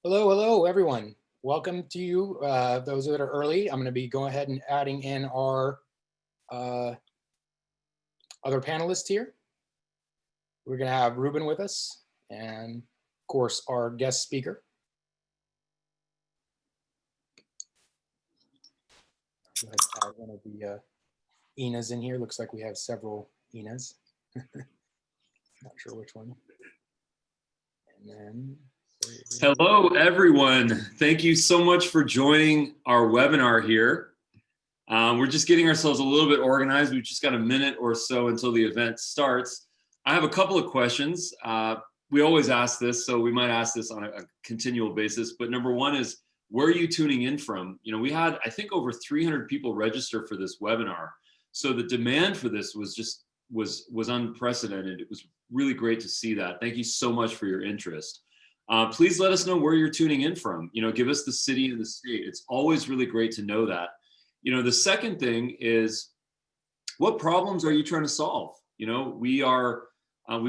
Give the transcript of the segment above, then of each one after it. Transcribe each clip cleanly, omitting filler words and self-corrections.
Hello, hello, everyone. Welcome to you, those that are early. I'm going to be going ahead and adding in our other panelists here. We're going to have Ruben with us and, of course, our guest speaker. Go ahead and add one of the Ina's in here. Looks like we have several Ina's. Not sure which one. And then... Hello, everyone. Thank you so much for joining our webinar here. We're just getting ourselves a little bit organized. We've just got a minute or so until the event starts. I have a couple of questions. We always ask this, so we might ask this on a continual basis. But number one is, where are you tuning in from? You know, we had, I think, over 300 people register for this webinar. So the demand for this was unprecedented. It was really great to see that. Thank you so much for your interest. Please let us know where you're tuning in from. You know, give us the city and the state. It's always really great to know that. You know, the second thing is, what problems are you trying to solve? You know, we've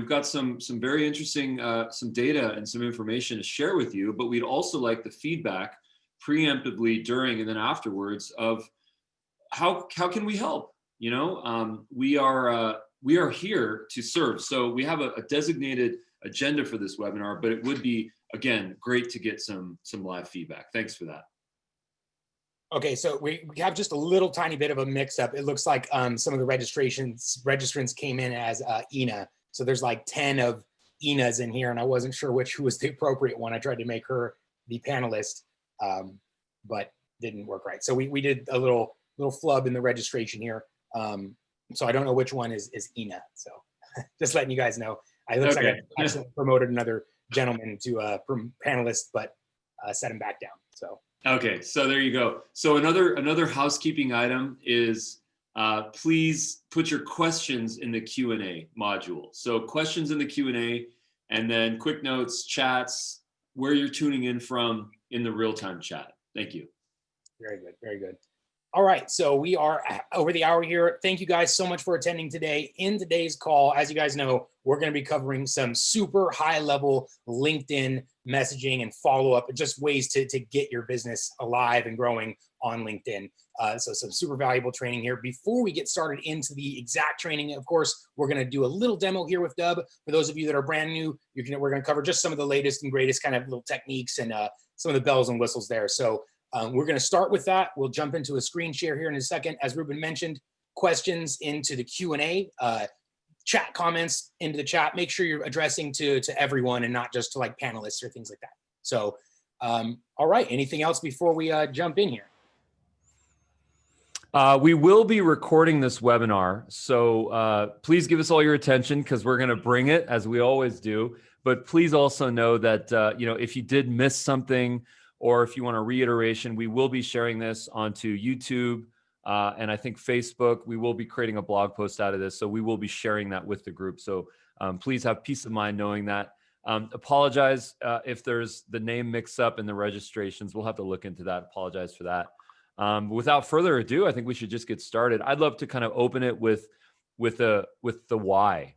got some very interesting, some data and some information to share with you, but we'd also like the feedback preemptively, during, and then afterwards of how can we help? You know, we are here to serve. So we have a designated agenda for this webinar, but it would be, again, great to get some live feedback. Thanks for that. Okay, so we have just a little tiny bit of a mix-up. It looks like some of the registrants came in as Ina. So there's like 10 of Ina's in here, and I wasn't sure who was the appropriate one. I tried to make her the panelist, but didn't work right. So we did a little flub in the registration here. So I don't know which one is Ina. So just letting you guys know. It looks like I actually promoted another gentleman to panelist, but set him back down. So okay, so there you go. So another housekeeping item is please put your questions in the Q&A module. So questions in the Q&A, and then quick notes, chats, where you're tuning in from in the real-time chat. Thank you. Very good, very good. All right, so we are over the hour here. Thank you guys so much for attending today. In today's call, as you guys know, we're going to be covering some super high-level LinkedIn messaging and follow-up, just ways to get your business alive and growing on LinkedIn. So some super valuable training here. Before we get started into the exact training, of course, we're going to do a little demo here with Dubb. For those of you that are brand new, we're going to cover just some of the latest and greatest kind of little techniques and some of the bells and whistles there. So we're going to start with that. We'll jump into a screen share here in a second. As Ruben mentioned, questions into the Q&A, chat comments into the chat. Make sure you're addressing to everyone and not just to like panelists or things like that. So, all right, anything else before we jump in here? We will be recording this webinar, so please give us all your attention because we're going to bring it as we always do. But please also know that you know, if you did miss something, or if you want a reiteration, we will be sharing this onto YouTube and I think Facebook. We will be creating a blog post out of this, so we will be sharing that with the group. So please have peace of mind knowing that. Apologize if there's the name mix up in the registrations. We'll have to look into that. Apologize for that. But without further ado, I think we should just get started. I'd love to kind of open it with the why.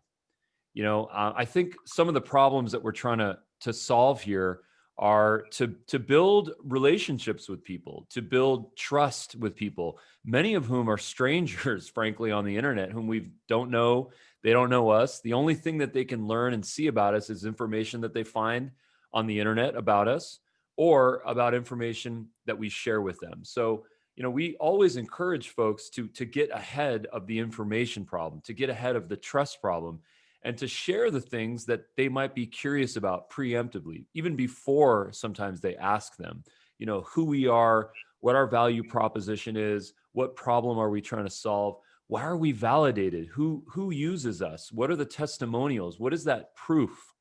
You know, I think some of the problems that we're trying to solve here are to build relationships with people, to build trust with people, many of whom are strangers, frankly, on the internet, whom we don't know. They don't know us. The only thing that they can learn and see about us is information that they find on the internet about us, or about information that we share with them. So, you know, we always encourage folks to get ahead of the information problem, to get ahead of the trust problem, and to share the things that they might be curious about preemptively, even before sometimes they ask them, you know, who we are, what our value proposition is, what problem are we trying to solve, why are we validated, who uses us, what are the testimonials, what is that proof,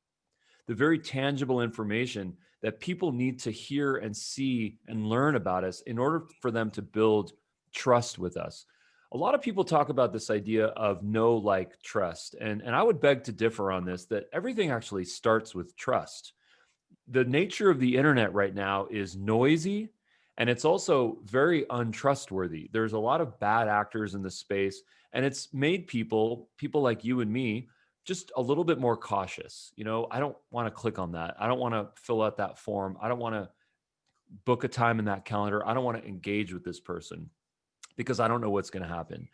the very tangible information that people need to hear and see and learn about us in order for them to build trust with us. A lot of people talk about this idea of know, like, trust. And I would beg to differ on this, that everything actually starts with trust. The nature of the internet right now is noisy, and it's also very untrustworthy. There's a lot of bad actors in the space, and it's made people like you and me just a little bit more cautious. You know, I don't want to click on that. I don't want to fill out that form. I don't want to book a time in that calendar. I don't want to engage with this person because I don't know what's going to happen.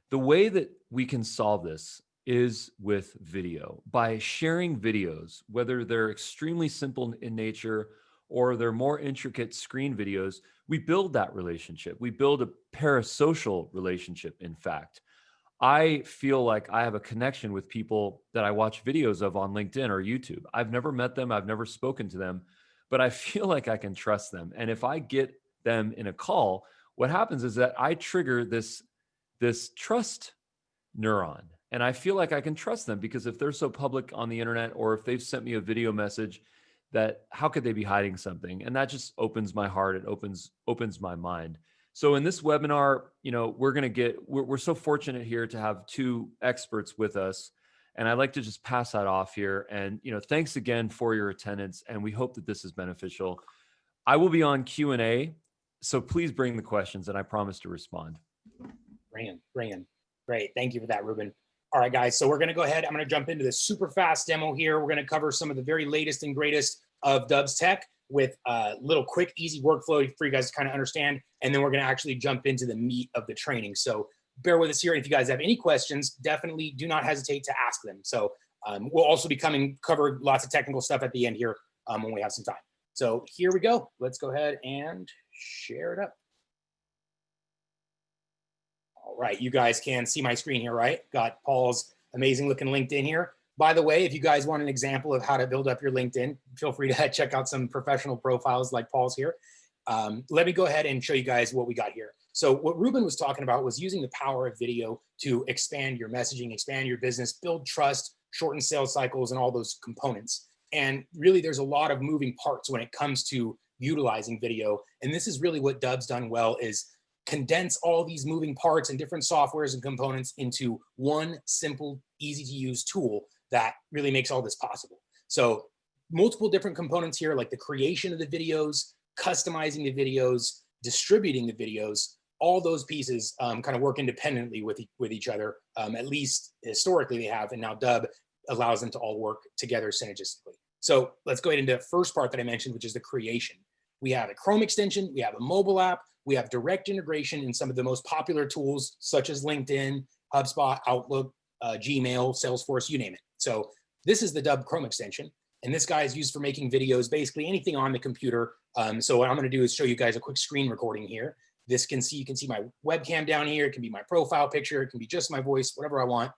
The way that we can solve this is with video, by sharing videos, whether they're extremely simple in nature or they're more intricate screen videos. We build that relationship. We build a parasocial relationship, in fact. I feel like I have a connection with people that I watch videos of on LinkedIn or YouTube. I've never met them, I've never spoken to them, but I feel like I can trust them. And if I get them in a call, what happens is that I trigger this trust neuron. And I feel like I can trust them because if they're so public on the internet, or if they've sent me a video message, that how could they be hiding something? And that just opens my heart. It opens my mind. So in this webinar, you know, we're so fortunate here to have two experts with us. And I'd like to just pass that off here. And, you know, thanks again for your attendance. And we hope that this is beneficial. I will be on Q&A. So please bring the questions and I promise to respond. Bring in. Great. Thank you for that, Ruben. All right, guys. So we're going to go ahead. I'm going to jump into this super fast demo here. We're going to cover some of the very latest and greatest of Dubb's tech with a little quick, easy workflow for you guys to kind of understand. And then we're going to actually jump into the meat of the training. So bear with us here. If you guys have any questions, definitely do not hesitate to ask them. So we'll also be cover lots of technical stuff at the end here when we have some time. So here we go. Let's go ahead and share it up. All right, you guys can see my screen here, right? Got Paul's amazing looking LinkedIn here. By the way, if you guys want an example of how to build up your LinkedIn, feel free to check out some professional profiles like Paul's here. Let me go ahead and show you guys what we got here. So what Ruben was talking about was using the power of video to expand your messaging, expand your business, build trust, shorten sales cycles, and all those components. And really, there's a lot of moving parts when it comes to utilizing video. And this is really what Dubb's done well, is condense all these moving parts and different softwares and components into one simple, easy to use tool that really makes all this possible. So multiple different components here, like the creation of the videos, customizing the videos, distributing the videos, all those pieces kind of work independently with each other. At least historically they have, and now Dubb allows them to all work together synergistically. So let's go ahead into the first part that I mentioned, which is the creation. We have a Chrome extension, we have a mobile app, we have direct integration in some of the most popular tools, such as LinkedIn, HubSpot, Outlook, Gmail, Salesforce, you name it. So this is the Dubb Chrome extension, and this guy is used for making videos, basically anything on the computer. So what I'm going to do is show you guys a quick screen recording here. You can see my webcam down here. It can be my profile picture. It can be just my voice, whatever I want.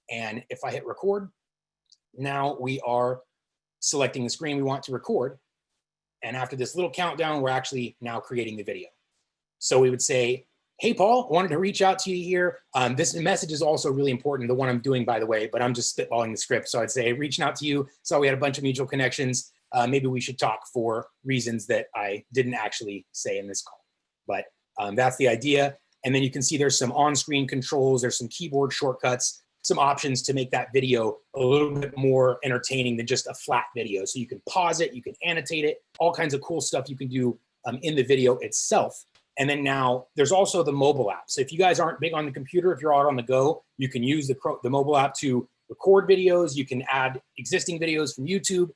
And if I hit record, now we are selecting the screen we want to record. And after this little countdown, we're actually now creating the video. So we would say, hey, Paul, I wanted to reach out to you here. This message is also really important, the one I'm doing, by the way, but I'm just spitballing the script. So I'd say, reaching out to you. So we had a bunch of mutual connections. Maybe we should talk for reasons that I didn't actually say in this call. But that's the idea. And then you can see there's some on-screen controls. There's some keyboard shortcuts, some options to make that video a little bit more entertaining than just a flat video. So you can pause it, you can annotate it, all kinds of cool stuff you can do in the video itself. And then now there's also the mobile app. So if you guys aren't big on the computer, if you're out on the go, you can use the mobile app to record videos. You can add existing videos from YouTube.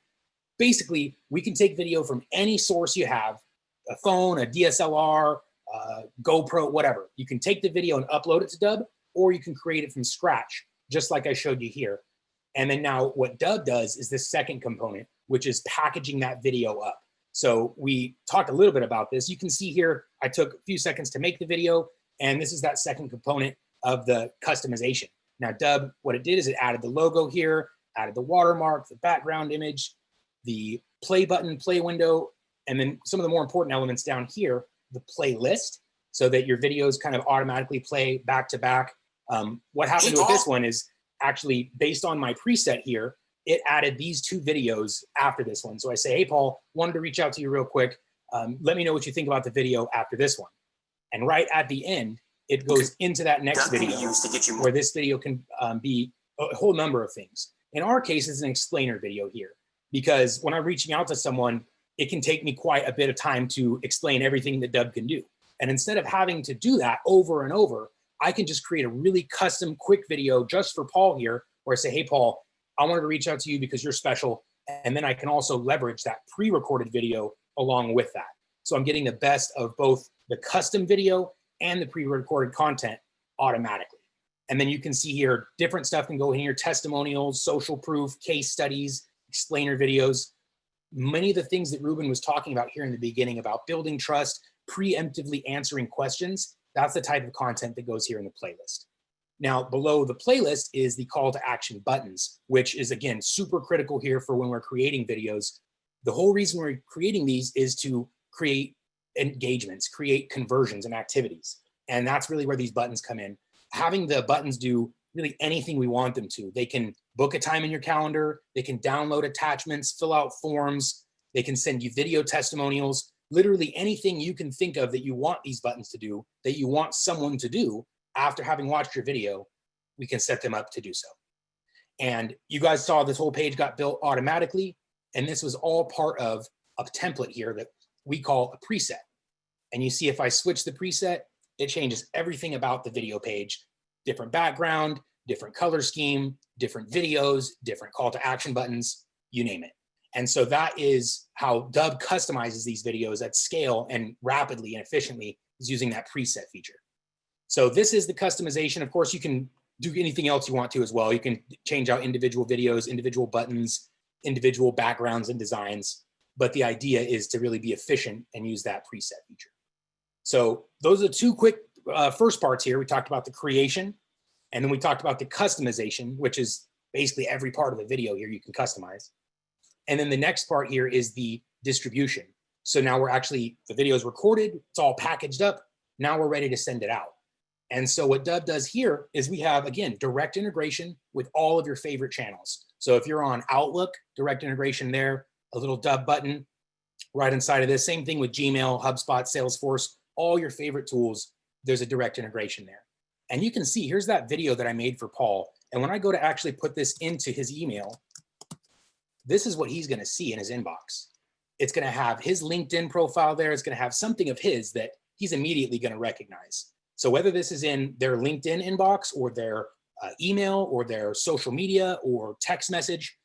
Basically, we can take video from any source you have, a phone, a DSLR, GoPro, whatever. You can take the video and upload it to Dubb, or you can create it from scratch, just like I showed you here. And then now what Dubb does is this second component, which is packaging that video up. So we talked a little bit about this. You can see here, I took a few seconds to make the video, and this is that second component of the customization. Now Dubb, what it did is it added the logo here, added the watermark, the background image, the play button, play window, and then some of the more important elements down here, the playlist, so that your videos kind of automatically play back to back. What happened with this one is actually based on my preset here, it added these two videos after this one. So I say, hey, Paul, wanted to reach out to you real quick. Let me know what you think about the video after this one. And right at the end, it goes into that next video where this video can be a whole number of things. In our case, it's an explainer video here, because when I'm reaching out to someone, it can take me quite a bit of time to explain everything that Dubb can do. And instead of having to do that over and over, I can just create a really custom quick video just for Paul here, where I say, hey, Paul, I wanted to reach out to you because you're special. And then I can also leverage that pre-recorded video along with that. So I'm getting the best of both the custom video and the pre-recorded content automatically. And then you can see here, different stuff can go in here: testimonials, social proof, case studies, explainer videos. Many of the things that Ruben was talking about here in the beginning about building trust, preemptively answering questions, that's the type of content that goes here in the playlist. Now, below the playlist is the call to action buttons, which is, again, super critical here for when we're creating videos. The whole reason we're creating these is to create engagements, create conversions and activities. And that's really where these buttons come in. Having the buttons do really anything we want them to. They can book a time in your calendar, they can download attachments, fill out forms, they can send you video testimonials, literally anything you can think of that you want these buttons to do, that you want someone to do after having watched your video, we can set them up to do so. And you guys saw this whole page got built automatically, and this was all part of a template here that we call a preset. And you see if I switch the preset, it changes everything about the video page: different background, different color scheme, different videos, different call to action buttons, you name it. And so that is how Dubb customizes these videos at scale and rapidly and efficiently, is using that preset feature. So this is the customization. Of course, you can do anything else you want to as well. You can change out individual videos, individual buttons, individual backgrounds and designs. But the idea is to really be efficient and use that preset feature. So those are two quick first parts here. We talked about the creation, and then we talked about the customization, which is basically every part of the video here you can customize. And then the next part here is the distribution. So now we're actually, the video is recorded, it's all packaged up. Now we're ready to send it out. And so what Dubb does here is we have, again, direct integration with all of your favorite channels. So if you're on Outlook, direct integration there, a little Dubb button right inside of this. Same thing with Gmail, HubSpot, Salesforce, all your favorite tools, there's a direct integration there. And you can see, here's that video that I made for Paul. And when I go to actually put this into his email, this is what he's going to see in his inbox. It's going to have his LinkedIn profile there. It's going to have something of his that he's immediately going to recognize. So whether this is in their LinkedIn inbox or their email or their social media or text message,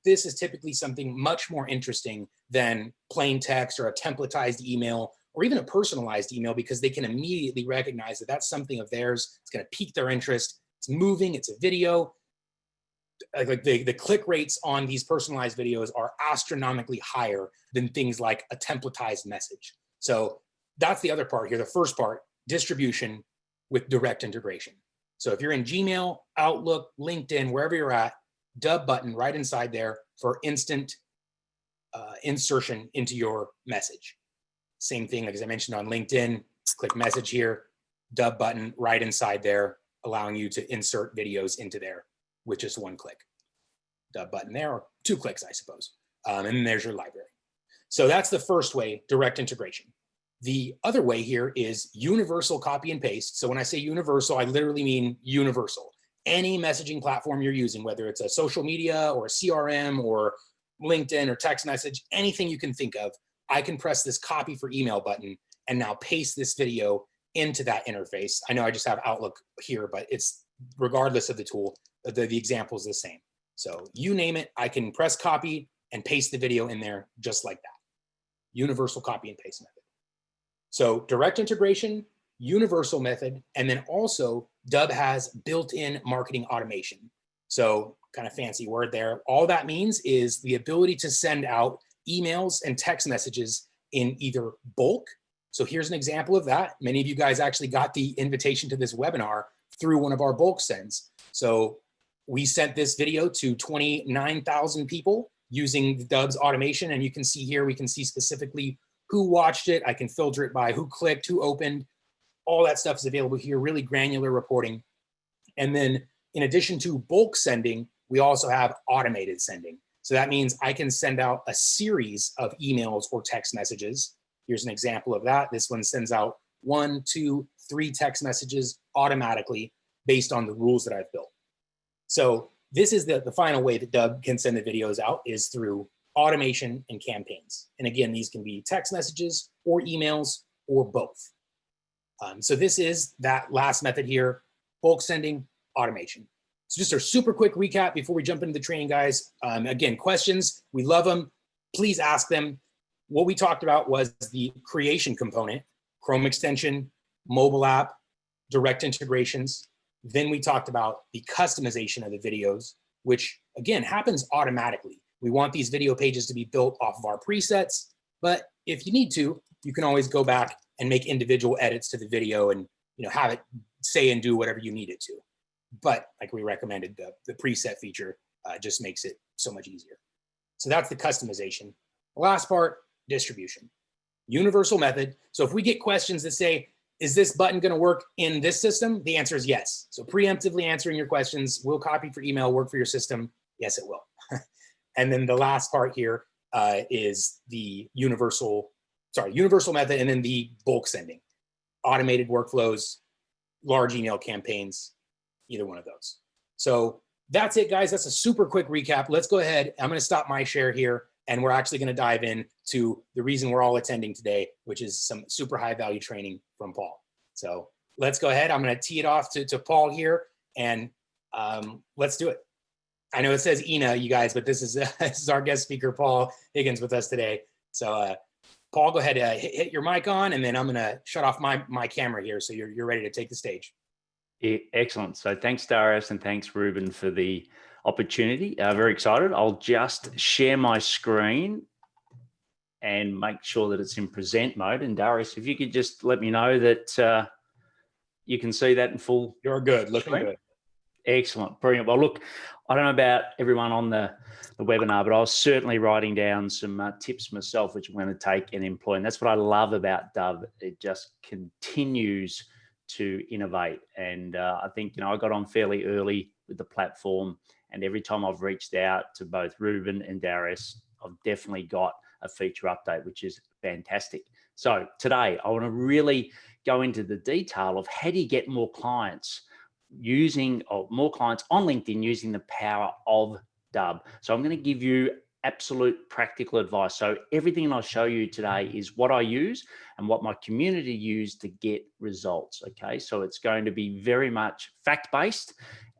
this is typically something much more interesting than plain text or a templatized email or even a personalized email, because they can immediately recognize that that's something of theirs. It's going to pique their interest. It's moving. It's a video. Like the click rates on these personalized videos are astronomically higher than things like a templatized message. So that's the other part here. The first part, distribution with direct integration. So if you're in Gmail, Outlook, LinkedIn, wherever you're at, Dubb button right inside there for instant insertion into your message. Same thing, like as I mentioned on LinkedIn, click message here, Dubb button right inside there, allowing you to insert videos into there with just one click. Dubb button there, or 2 clicks, I suppose. And then there's your library. So that's the first way, direct integration. The other way here is universal copy and paste. So when I say universal, I literally mean universal. Any messaging platform you're using, whether it's a social media or a CRM or LinkedIn or text message, anything you can think of, I can press this copy for email button and now paste this video into that interface. I know I just have Outlook here, but it's regardless of the tool, the example is the same. So you name it, I can press copy and paste the video in there just like that. Universal copy and paste method. So direct integration, universal method, and then also Dubb has built-in marketing automation. So kind of fancy word there. All that means is the ability to send out emails and text messages in either bulk. So here's an example of that. Many of you guys actually got the invitation to this webinar through one of our bulk sends. So we sent this video to 29,000 people using Dubb's automation. And you can see here, we can see specifically who watched it. I can filter it by who clicked, who opened. All that stuff is available here, really granular reporting. And then in addition to bulk sending, we also have automated sending. So that means I can send out a series of emails or text messages. Here's an example of that. This one sends out 1, 2, 3 text messages automatically based on the rules that I've built. So this is the final way that Dubb can send the videos out, is through automation and campaigns. And again, these can be text messages or emails or both. So this is that last method here, bulk sending, automation. So just a super quick recap before we jump into the training, guys. Again, questions, we love them. Please ask them. What we talked about was the creation component, Chrome extension, mobile app, direct integrations. Then we talked about the customization of the videos, which again happens automatically. We want these video pages to be built off of our presets, but if you need to, you can always go back and make individual edits to the video and have it say and do whatever you need it to. But like we recommended, the preset feature just makes it so much easier. So that's the customization. The last part, distribution. Universal method. So if we get questions that say, is this button going to work in this system? The answer is yes. So preemptively answering your questions, will copy for email work for your system? Yes, it will. And then the last part here is the universal method, and then the bulk sending, automated workflows, large email campaigns, either one of those. So that's it, guys. That's a super quick recap. Let's go ahead. I'm going to stop my share here, and we're actually going to dive in to the reason we're all attending today, which is some super high value training from Paul. So let's go ahead. I'm going to tee it off to Paul here, and let's do it. I know it says Ina, you guys, but this is our guest speaker, Paul Higgins, with us today. So Paul, go ahead, hit your mic on, and then I'm going to shut off my camera here so you're ready to take the stage. Excellent. So thanks, Darius, and thanks, Ruben, for the opportunity. Very excited. I'll just share my screen and make sure that it's in present mode. And Darius, if you could just let me know that you can see that in full. You're good. Looking good. Excellent. Brilliant. Well, look, I don't know about everyone on the webinar, but I was certainly writing down some tips myself, which I'm going to take and employ. And that's what I love about Dubb. It just continues to innovate. And I think, I got on fairly early with the platform, and every time I've reached out to both Ruben and Darius, I've definitely got a feature update, which is fantastic. So today I want to really go into the detail of how do you get more clients on LinkedIn using the power of Dubb. So I'm going to give you absolute practical advice. So everything I'll show you today is what I use and what my community use to get results. Okay, so it's going to be very much fact-based,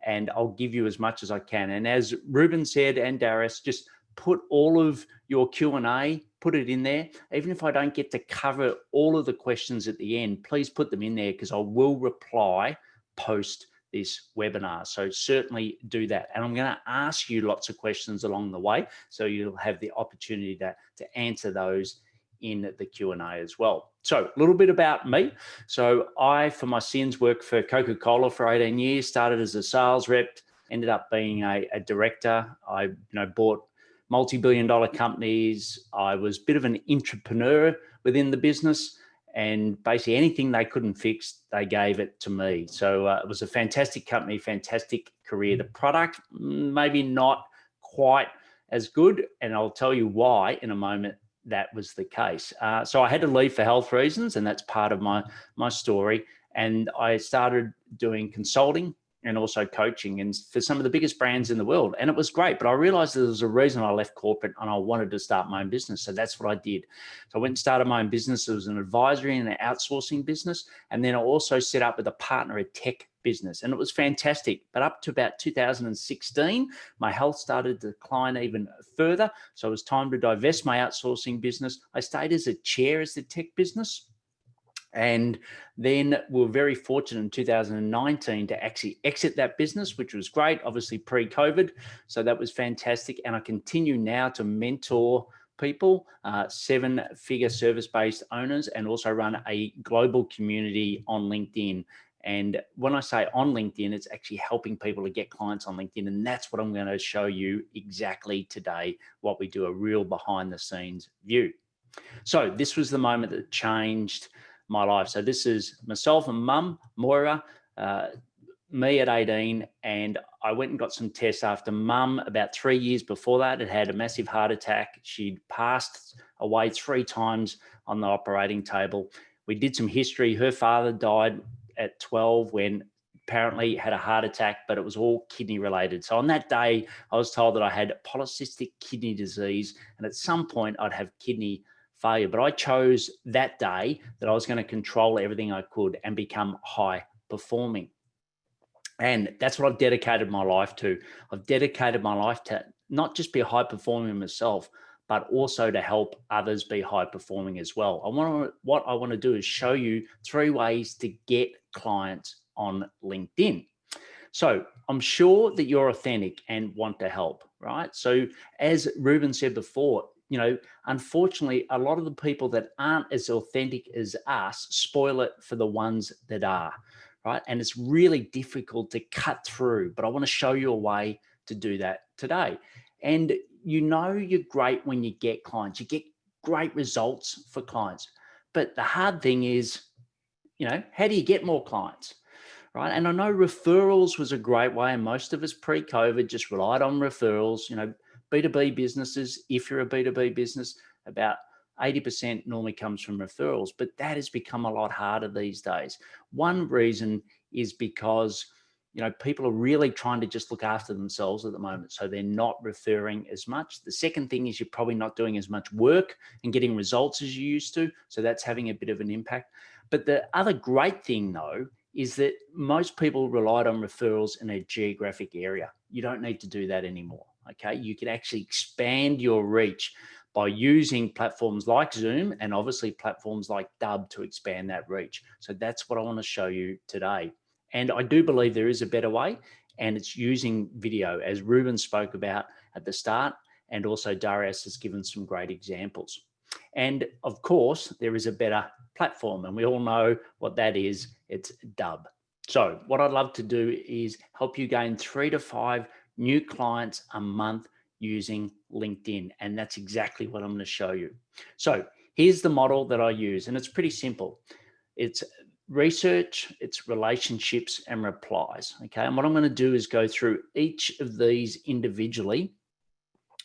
and I'll give you as much as I can. And as Ruben said, and Darius, just put all of your Q&A, put it in there. Even if I don't get to cover all of the questions at the end, please put them in there, because I will reply post this webinar. So certainly do that. And I'm going to ask you lots of questions along the way, so you'll have the opportunity to answer those in the Q&A as well. So a little bit about me. So I, for my sins, worked for Coca-Cola for 18 years, started as a sales rep, ended up being a director. I bought multi-billion-dollar companies. I was a bit of an entrepreneur within the business, and basically anything they couldn't fix, they gave it to me. So it was a fantastic company, fantastic career. The product, maybe not quite as good, and I'll tell you why in a moment that was the case. So I had to leave for health reasons, and that's part of my story. And I started doing consulting and also coaching, and for some of the biggest brands in the world. And it was great, but I realized there was a reason I left corporate, and I wanted to start my own business. So that's what I did. So I went and started my own business. It was an advisory and an outsourcing business. And then I also set up with a partner, a tech business, and it was fantastic. But up to about 2016, my health started to decline even further. So it was time to divest my outsourcing business. I stayed as a chair as the tech business. And then we were very fortunate in 2019 to actually exit that business, which was great, obviously pre-COVID. So that was fantastic. And I continue now to mentor people, 7-figure service-based owners, and also run a global community on LinkedIn. And when I say on LinkedIn, it's actually helping people to get clients on LinkedIn. And that's what I'm going to show you exactly today, what we do, a real behind the scenes view. So this was the moment that changed my life. So this is myself and mum, Moira, me at 18, and I went and got some tests after mum about 3 years before that had a massive heart attack. She'd passed away 3 times on the operating table. We did some history. Her father died at 12 when apparently had a heart attack, but it was all kidney related. So on that day, I was told that I had polycystic kidney disease, and at some point I'd have kidney failure. But I chose that day that I was going to control everything I could and become high performing. And that's what I've dedicated my life to. I've dedicated my life to not just be high performing myself, but also to help others be high performing as well. What I want to do is show you 3 ways to get clients on LinkedIn. So I'm sure that you're authentic and want to help, right? So as Ruben said before, unfortunately, a lot of the people that aren't as authentic as us spoil it for the ones that are, right? And it's really difficult to cut through, but I want to show you a way to do that today. And you're great when you get clients, you get great results for clients. But the hard thing is, how do you get more clients? Right. And I know referrals was a great way. And most of us pre-COVID just relied on referrals. B2B businesses, if you're a B2B business, about 80% normally comes from referrals, but that has become a lot harder these days. One reason is because, people are really trying to just look after themselves at the moment. So they're not referring as much. The second thing is you're probably not doing as much work and getting results as you used to. So that's having a bit of an impact. But the other great thing though, is that most people relied on referrals in a geographic area. You don't need to do that anymore, okay? You can actually expand your reach by using platforms like Zoom and obviously platforms like Dubb to expand that reach. So that's what I want to show you today. And I do believe there is a better way, and it's using video, as Ruben spoke about at the start, and also Darius has given some great examples. And of course, there is a better platform, and we all know what that is. It's Dubb. So what I'd love to do is help you gain 3 to 5 new clients a month using LinkedIn. And that's exactly what I'm going to show you. So here's the model that I use, and it's pretty simple. It's research, it's relationships, and replies. Okay. And what I'm going to do is go through each of these individually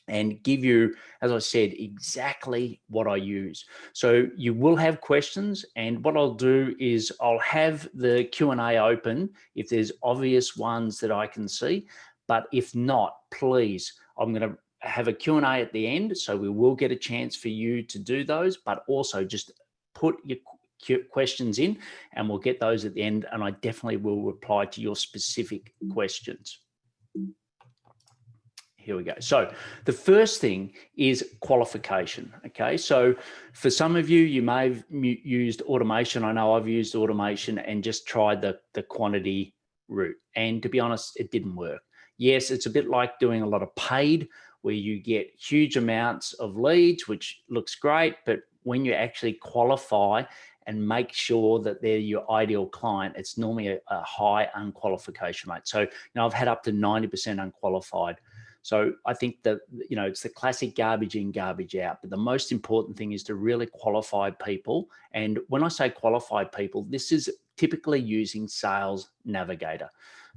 and give you, as I said, exactly what I use. So you will have questions, and what I'll do is I'll have the Q&A open if there's obvious ones that I can see, but if not, please, I'm going to have a Q&A at the end, so we will get a chance for you to do those, but also just put your questions in and we'll get those at the end, and I definitely will reply to your specific questions. Here we go. So the first thing is qualification. Okay. So for some of you, you may have used automation. I know I've used automation and just tried the quantity route. And to be honest, it didn't work. Yes, it's a bit like doing a lot of paid where you get huge amounts of leads, which looks great. But when you actually qualify and make sure that they're your ideal client, it's normally a high unqualification rate. So, I've had up to 90% unqualified. So I think that, it's the classic garbage in, garbage out. But the most important thing is to really qualify people. And when I say qualified people, this is typically using Sales Navigator.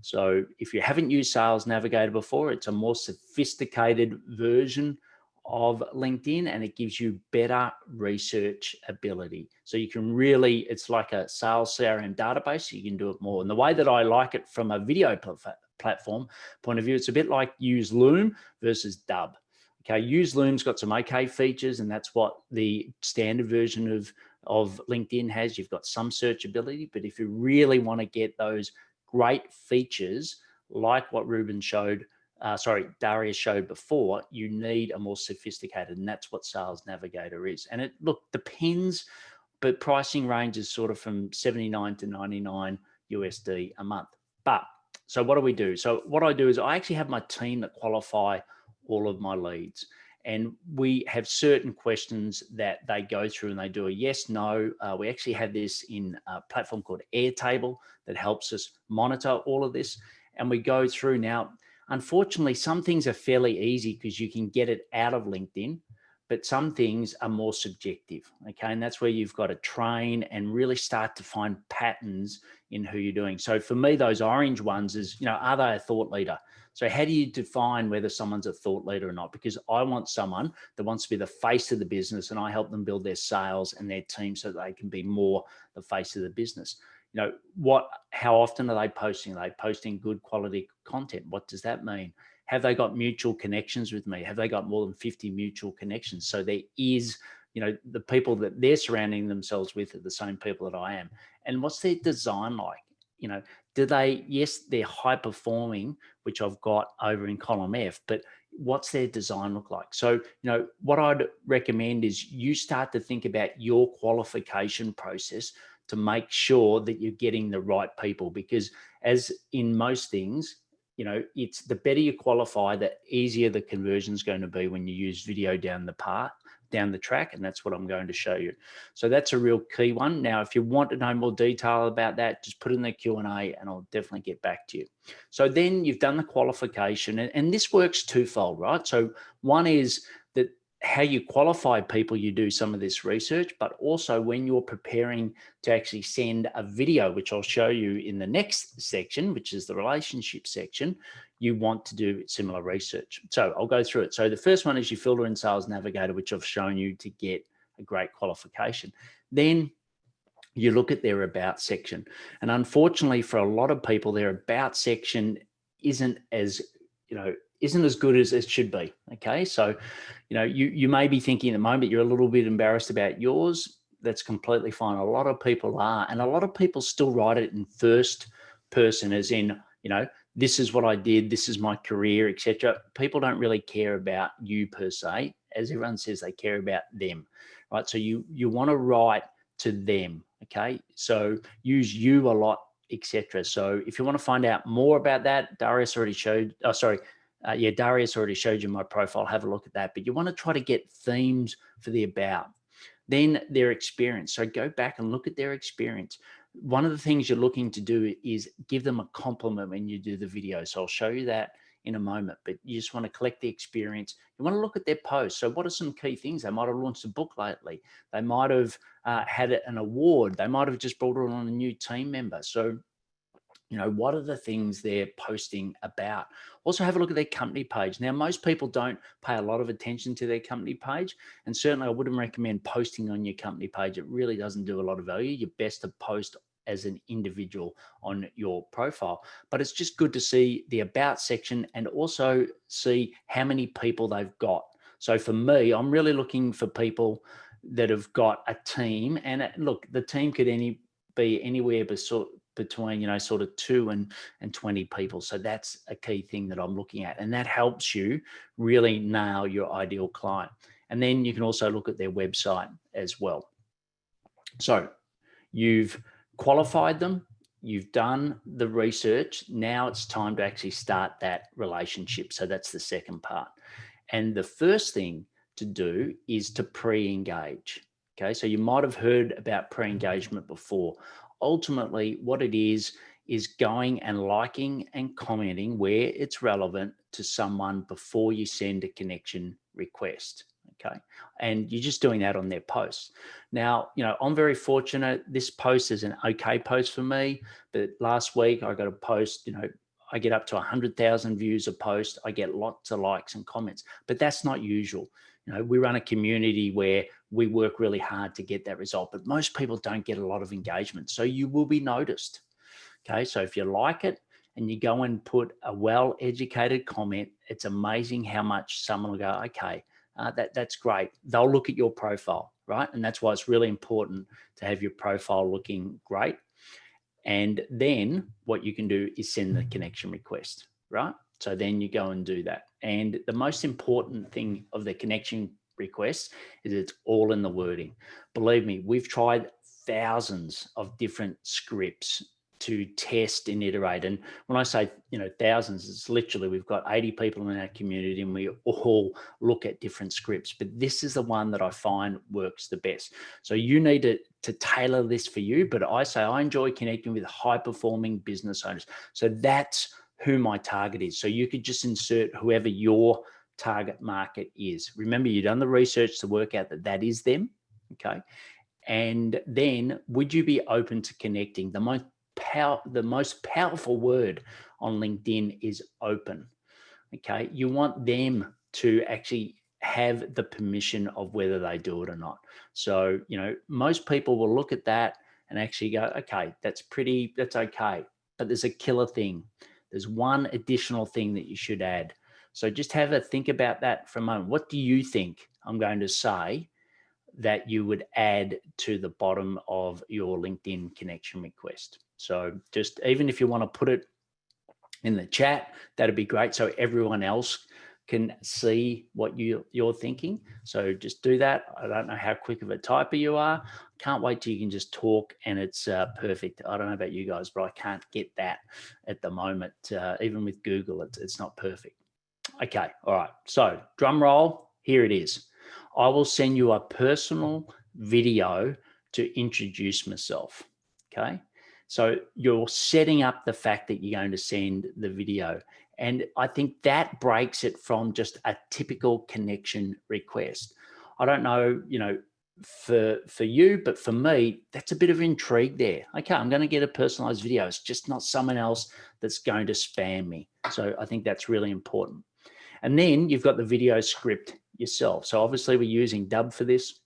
So if you haven't used Sales Navigator before, it's a more sophisticated version of LinkedIn, and it gives you better research ability. So you can really, it's like a sales CRM database. So you can do it more. And the way that I like it from a video platform point of view, it's a bit like Use Loom versus Dubb. Okay, Use Loom's got some okay features, and that's what the standard version of LinkedIn has. You've got some searchability, but if you really want to get those great features like what Darius showed before, you need a more sophisticated, and that's what Sales Navigator is. And it depends, but pricing range is sort of from 79 to 99 USD a month. But so what do we do? So what I do is I actually have my team that qualify all of my leads, and we have certain questions that they go through and they do a yes, no. We actually have this in a platform called Airtable that helps us monitor all of this. And we go through now. Unfortunately, some things are fairly easy because you can get it out of LinkedIn, but some things are more subjective. Okay. And that's where you've got to train and really start to find patterns in who you're doing. So for me, those orange ones is, are they a thought leader? So how do you define whether someone's a thought leader or not? Because I want someone that wants to be the face of the business, and I help them build their sales and their team so that they can be more the face of the business. How often are they posting? Are they posting good quality content? What does that mean? Have they got mutual connections with me? Have they got more than 50 mutual connections? So there is, the people that they're surrounding themselves with are the same people that I am. And what's their design like? do they, yes, they're high performing, which I've got over in column F, but what's their design look like? So, what I'd recommend is you start to think about your qualification process to make sure that you're getting the right people, because as in most things, it's the better you qualify, the easier the conversion is going to be when you use video down the track. And that's what I'm going to show you. So that's a real key one. Now, if you want to know more detail about that, just put in the Q&A and I'll definitely get back to you. So then you've done the qualification, and this works twofold, right? So one is that how you qualify people, you do some of this research, but also when you're preparing to actually send a video, which I'll show you in the next section, which is the relationship section, you want to do similar research. So I'll go through it. So the first one is you filter in Sales Navigator, which I've shown you to get a great qualification. Then you look at their about section. And unfortunately for a lot of people, their about section isn't as good as it should be. Okay. So, you may be thinking at the moment you're a little bit embarrassed about yours. That's completely fine. A lot of people are, and a lot of people still write it in first person, as in, this is what I did, this is my career, etc. People don't really care about you per se, as everyone says they care about them, right? So you want to write to them. Okay. So use you a lot, etc. So if you want to find out more about that, Darius already showed you my profile. Have a look at that. But you want to try to get themes for the about. Then their experience. So go back and look at their experience. One of the things you're looking to do is give them a compliment when you do the video. So I'll show you that in a moment, but you just want to collect the experience. You want to look at their posts. So what are some key things? They might have launched a book lately. They might have had an award. They might have just brought on a new team member. So what are the things they're posting about? Also have a look at their company page. Now, most people don't pay a lot of attention to their company page. And certainly I wouldn't recommend posting on your company page. It really doesn't do a lot of value. You're best to post as an individual on your profile. But it's just good to see the about section and also see how many people they've got. So for me, I'm really looking for people that have got a team. And look, the team could be anywhere between sort of 2 and 20 people. So that's a key thing that I'm looking at, and that helps you really nail your ideal client. And then you can also look at their website as well. So you've qualified them, you've done the research. Now it's time to actually start that relationship. So that's the second part. And the first thing to do is to pre-engage. Okay, so you might have heard about pre-engagement before. Ultimately, what it is going and liking and commenting where it's relevant to someone before you send a connection request. Okay, and you're just doing that on their posts. Now, I'm very fortunate. This post is an okay post for me, but last week I got a post, I get up to 100,000 views a post. I get lots of likes and comments, but that's not usual. We run a community where we work really hard to get that result, but most people don't get a lot of engagement. So you will be noticed. Okay. So if you like it and you go and put a well-educated comment, it's amazing how much someone will go, okay, that's great. They'll look at your profile, right? And that's why it's really important to have your profile looking great. And then what you can do is send the connection request, right? So then you go and do that. And the most important thing of the connection request is it's all in the wording. Believe me, we've tried thousands of different scripts to test and iterate. And when I say, thousands, it's literally, we've got 80 people in our community and we all look at different scripts, but this is the one that I find works the best. So you need to tailor this for you, but I say I enjoy connecting with high performing business owners. So that's who my target is. So you could just insert whoever your target market is. Remember, you've done the research to work out that that is them. Okay. And then would you be open to connecting? The most powerful word on LinkedIn is open. Okay. You want them to actually have the permission of whether they do it or not. So, most people will look at that and actually go, okay, that's okay. But there's a killer thing. There's one additional thing that you should add. So just have a think about that for a moment. What do you think I'm going to say that you would add to the bottom of your LinkedIn connection request? So just even if you want to put it in the chat, that'd be great. So everyone else can see what you're thinking. So just do that. I don't know how quick of a typer you are. Can't wait till you can just talk and it's perfect. I don't know about you guys, but I can't get that at the moment. Even with Google, it's not perfect. Okay. All right. So drum roll. Here it is. I will send you a personal video to introduce myself. Okay. So you're setting up the fact that you're going to send the video. And I think that breaks it from just a typical connection request. I don't know, for you, but for me, that's a bit of intrigue there. Okay, I'm going to get a personalized video. It's just not someone else that's going to spam me. So I think that's really important. And then you've got the video script yourself. So obviously we're using Dubb for this.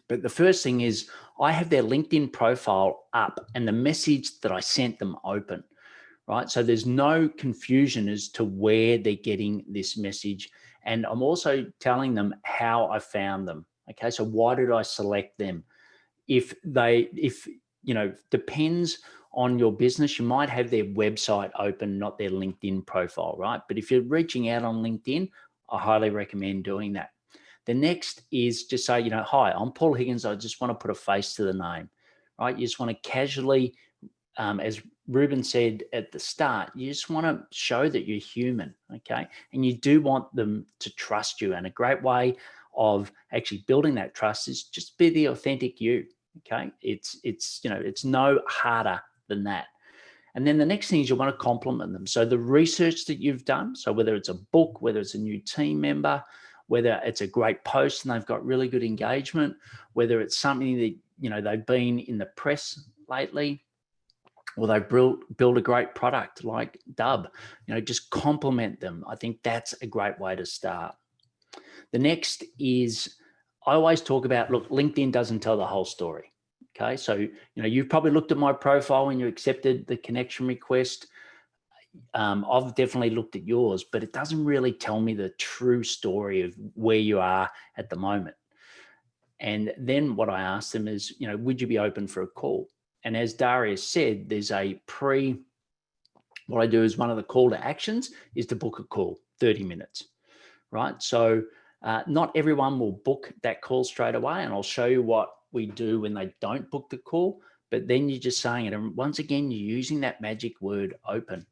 But the first thing is I have their LinkedIn profile up and the message that I sent them open, right? So there's no confusion as to where they're getting this message. And I'm also telling them how I found them. Okay, so why did I select them? If depends on your business, you might have their website open, not their LinkedIn profile, right? But if you're reaching out on LinkedIn, I highly recommend doing that. The next is just say, hi, I'm Paul Higgins. I just want to put a face to the name, right? You just want to casually, as Ruben said at the start, you just want to show that you're human, okay? And you do want them to trust you. And a great way of actually building that trust is just be the authentic you, okay? It's no harder than that. And then the next thing is you want to compliment them. So the research that you've done, so whether it's a book, whether it's a new team member, whether it's a great post and they've got really good engagement, whether it's something that, they've been in the press lately, or they build a great product like Dubb, just compliment them. I think that's a great way to start. The next is I always talk about, look, LinkedIn doesn't tell the whole story. Okay. So, you've probably looked at my profile when you accepted the connection request. I've definitely looked at yours, but it doesn't really tell me the true story of where you are at the moment. And then what I asked them is, would you be open for a call? And as Darius said, there's what I do is one of the call to actions is to book a call, 30 minutes, right? So not everyone will book that call straight away. And I'll show you what we do when they don't book the call, but then you're just saying it. And once again, you're using that magic word open.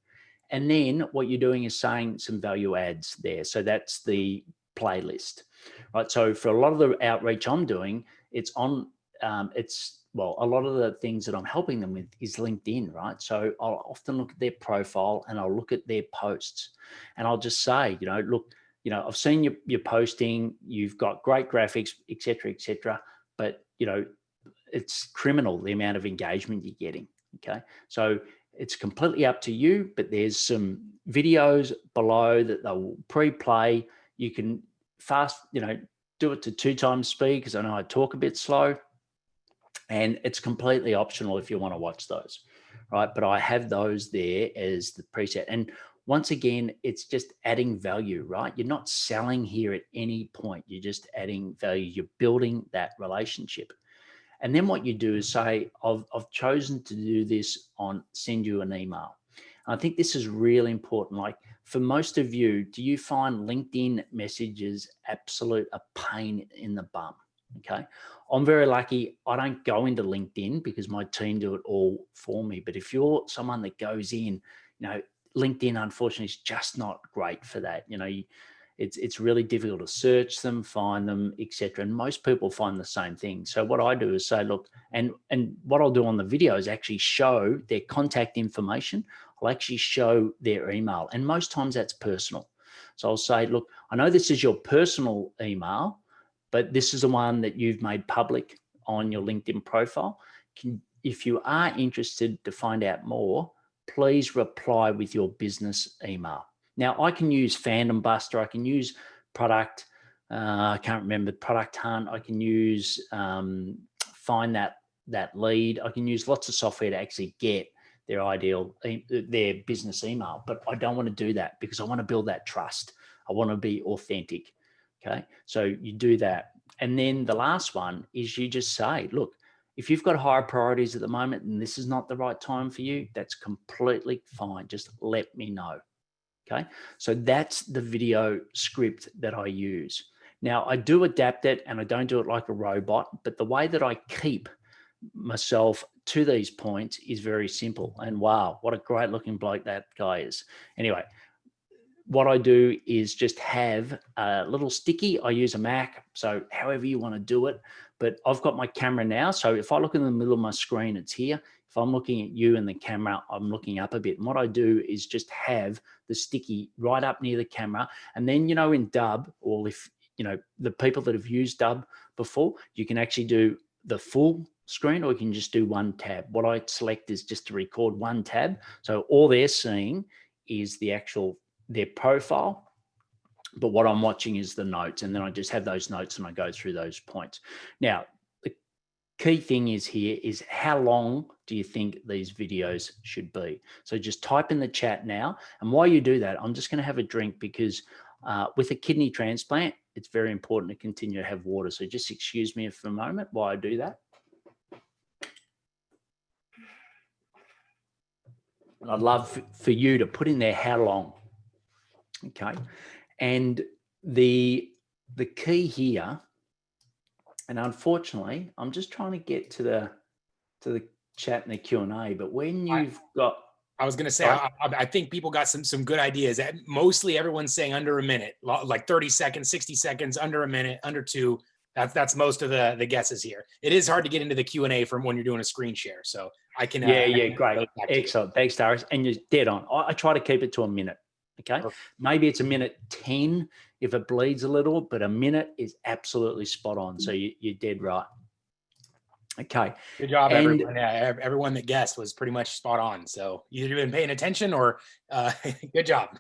And then what you're doing is saying some value adds there. So that's the playlist, right? So for a lot of the outreach I'm doing, a lot of the things that I'm helping them with is LinkedIn, right? So I'll often look at their profile and I'll look at their posts and I'll just say, look, I've seen your posting, you've got great graphics, et cetera, but it's criminal the amount of engagement you're getting. Okay. So it's completely up to you, but there's some videos below that they'll pre-play. You can do it to 2 times speed because I know I talk a bit slow, and it's completely optional if you want to watch those, right? But I have those there as the preset. And once again, it's just adding value, right? You're not selling here at any point. You're just adding value. You're building that relationship. And then what you do is say, I've chosen to do this on send you an email. And I think this is really important. Like for most of you, do you find LinkedIn messages absolute a pain in the bum? Okay. I'm very lucky. I don't go into LinkedIn because my team do it all for me. But if you're someone that goes in, LinkedIn, unfortunately, is just not great for that. It's really difficult to search them, find them, etc. And most people find the same thing. So what I do is say, look, and what I'll do on the video is actually show their contact information. I'll actually show their email. And most times that's personal. So I'll say, look, I know this is your personal email, but this is the one that you've made public on your LinkedIn profile. If you are interested to find out more, please reply with your business email. Now, I can use Fandom Buster. I can use Product. I can't remember Product Hunt. I can use Find that Lead. I can use lots of software to actually get their business email. But I don't want to do that because I want to build that trust. I want to be authentic. Okay, so you do that, and then the last one is you just say, look, If you've got higher priorities at the moment and this is not the right time for you, that's completely fine. Just let me know. Okay. So that's the video script that I use. Now I do adapt it and I don't do it like a robot, but the way that I keep myself to these points is very simple. And wow, what a great looking bloke that guy is. Anyway, what I do is just have a little sticky. I use a Mac, so however you want to do it. But I've got my camera now. So if I look in the middle of my screen, it's here. If I'm looking at you in the camera, I'm looking up a bit. And what I do is just have the sticky right up near the camera. And then, in Dubb, or if, the people that have used Dubb before, you can actually do the full screen, or you can just do one tab. What I select is just to record one tab. So all they're seeing is their profile, but what I'm watching is the notes, and then I just have those notes and I go through those points. Now, the key thing is how long do you think these videos should be? So just type in the chat now, and while you do that, I'm just going to have a drink because with a kidney transplant, it's very important to continue to have water. So just excuse me for a moment while I do that. And I'd love for you to put in there how long. Okay. And the key here, and unfortunately, I'm just trying to get to the chat and the Q&A, but when you've got, I was going to say, I think people got some good ideas. Mostly everyone's saying under a minute, like 30 seconds, 60 seconds, under a minute, under 2. That's most of the guesses here. It is hard to get into the Q&A from when you're doing a screen share. So I can. Great. Excellent. Thanks, Darius. And you're dead on. I try to keep it to a minute. Okay. Perfect. Maybe it's a minute 10 if it bleeds a little, but a minute is absolutely spot on. So you're dead right. Okay. Good job, everyone. Yeah, everyone that guessed was pretty much spot on. So either you've been paying attention or good job.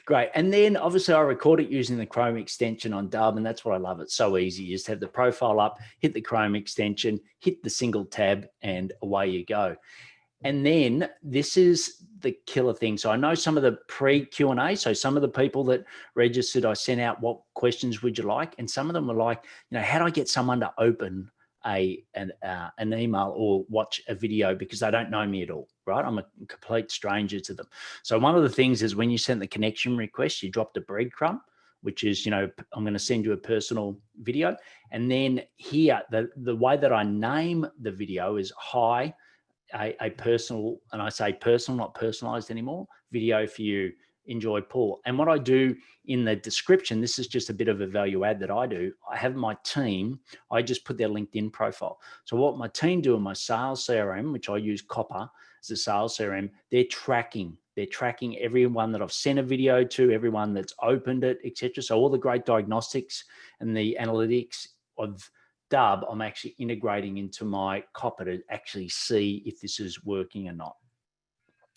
Great. And then obviously I record it using the Chrome extension on Dubb, and that's what I love. It's so easy. You just have the profile up, hit the Chrome extension, hit the single tab, and away you go. And then this is the killer thing. So I know some of the pre-Q&A, so some of the people that registered, I sent out what questions would you like? And some of them were like, how do I get someone to open an email or watch a video because they don't know me at all, right? I'm a complete stranger to them. So one of the things is when you send the connection request, you dropped a breadcrumb, which is, I'm going to send you a personal video. And then here, the way that I name the video is hi, a personal, and I say personal, not personalized anymore, video for you. Enjoy, Paul. And what I do in the description, this is just a bit of a value add that I do. I have my team, I just put their LinkedIn profile. So what my team do in my sales CRM, which I use Copper as a sales CRM, they're tracking everyone that I've sent a video to, everyone that's opened it, etc. So all the great diagnostics and the analytics of Dubb, I'm actually integrating into my Copper to actually see if this is working or not.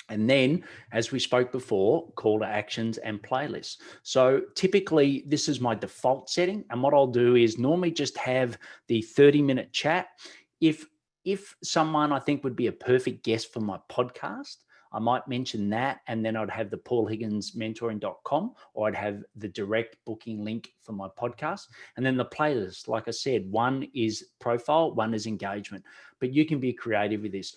And then, as we spoke before, call to actions and playlists. So typically this is my default setting. And what I'll do is normally just have the 30-minute chat. If someone I think would be a perfect guest for my podcast, I might mention that, and then I'd have the paulhigginsmentoring.com, or I'd have the direct booking link for my podcast. And then the playlist, like I said, one is profile, one is engagement, but you can be creative with this.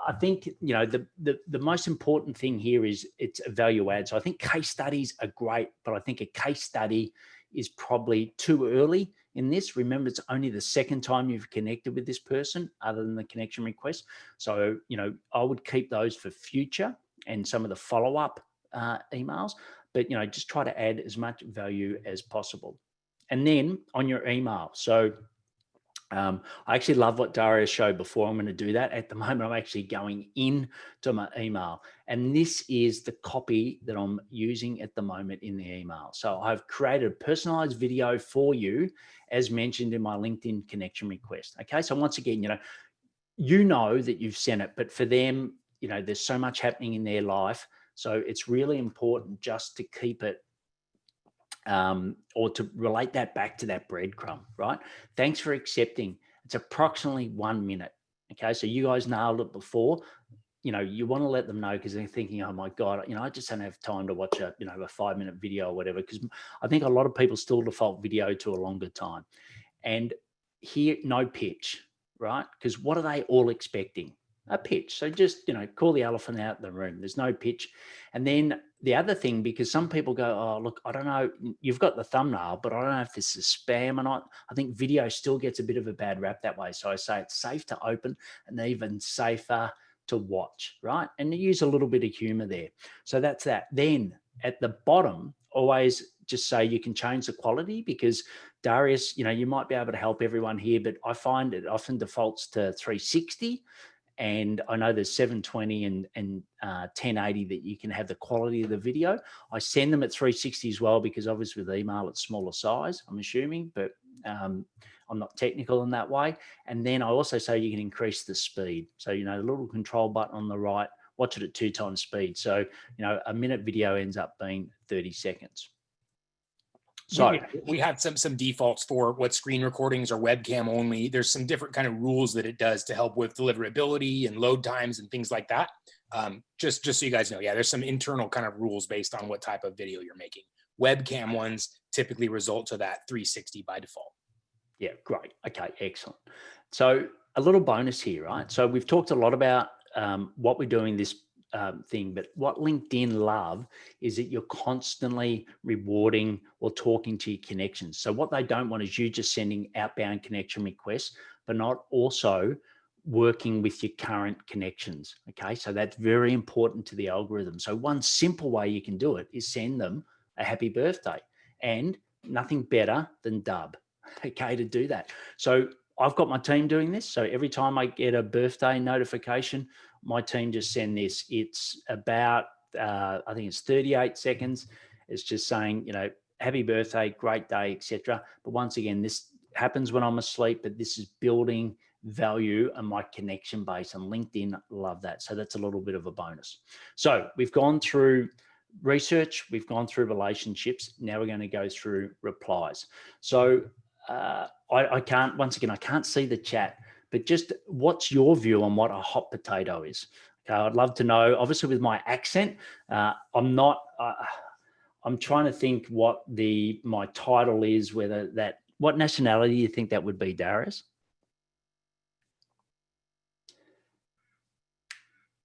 I think, the most important thing here is it's a value add. So I think case studies are great, but I think a case study is probably too early in this. Remember, it's only the second time you've connected with this person other than the connection request. So, I would keep those for future and some of the follow-up emails, but, just try to add as much value as possible. And then on your email. So I actually love what Darius showed before. I'm going to do that. At the moment, I'm actually going into my email. And this is the copy that I'm using at the moment in the email. So I've created a personalized video for you, as mentioned in my LinkedIn connection request. Okay. So once again, you know that you've sent it, but for them, there's so much happening in their life. So it's really important just to keep it or to relate that back to that breadcrumb, right? Thanks for accepting. It's approximately 1 minute. Okay. So you guys nailed it before. You want to let them know because they're thinking, oh my God, I just don't have time to watch a 5-minute video or whatever. Because I think a lot of people still default video to a longer time. And here, no pitch, right? Because what are they all expecting? A pitch. So just, call the elephant out in the room. There's no pitch. And then the other thing, because some people go, oh, look, I don't know, you've got the thumbnail, but I don't know if this is spam or not. I think video still gets a bit of a bad rap that way. So I say it's safe to open and even safer to watch, right? And use a little bit of humor there. So that's that. Then at the bottom, always just say you can change the quality, because Darius, you might be able to help everyone here, but I find it often defaults to 360. And I know there's 720 and 1080 that you can have the quality of the video. I send them at 360 as well, because obviously with email, it's smaller size, I'm assuming, but I'm not technical in that way. And then I also say you can increase the speed. So, the little control button on the right, watch it at 2 times speed. So, a minute video ends up being 30 seconds. So we have some defaults for what screen recordings are webcam only. There's some different kind of rules that it does to help with deliverability and load times and things like that. Just so you guys know, yeah, there's some internal kind of rules based on what type of video you're making. Webcam ones typically result to that 360 by default. Yeah, great. Okay, excellent. So a little bonus here, right? So we've talked a lot about what we're doing this thing, but what LinkedIn love is that you're constantly rewarding or talking to your connections. So what they don't want is you just sending outbound connection requests, but not also working with your current connections. Okay, so that's very important to the algorithm. So one simple way you can do it is send them a happy birthday, and nothing better than Dubb, okay, to do that. So I've got my team doing this. So every time I get a birthday notification, my team just send this. It's about, I think it's 38 seconds. It's just saying, happy birthday, great day, etc. But once again, this happens when I'm asleep, but this is building value and my connection base, and LinkedIn love that. So that's a little bit of a bonus. So we've gone through research, we've gone through relationships. Now we're going to go through replies. So I can't see the chat, but just what's your view on what a hot potato is? Okay, I'd love to know. Obviously, with my accent, I'm trying to think what my title is. What nationality do you think that would be, Darius?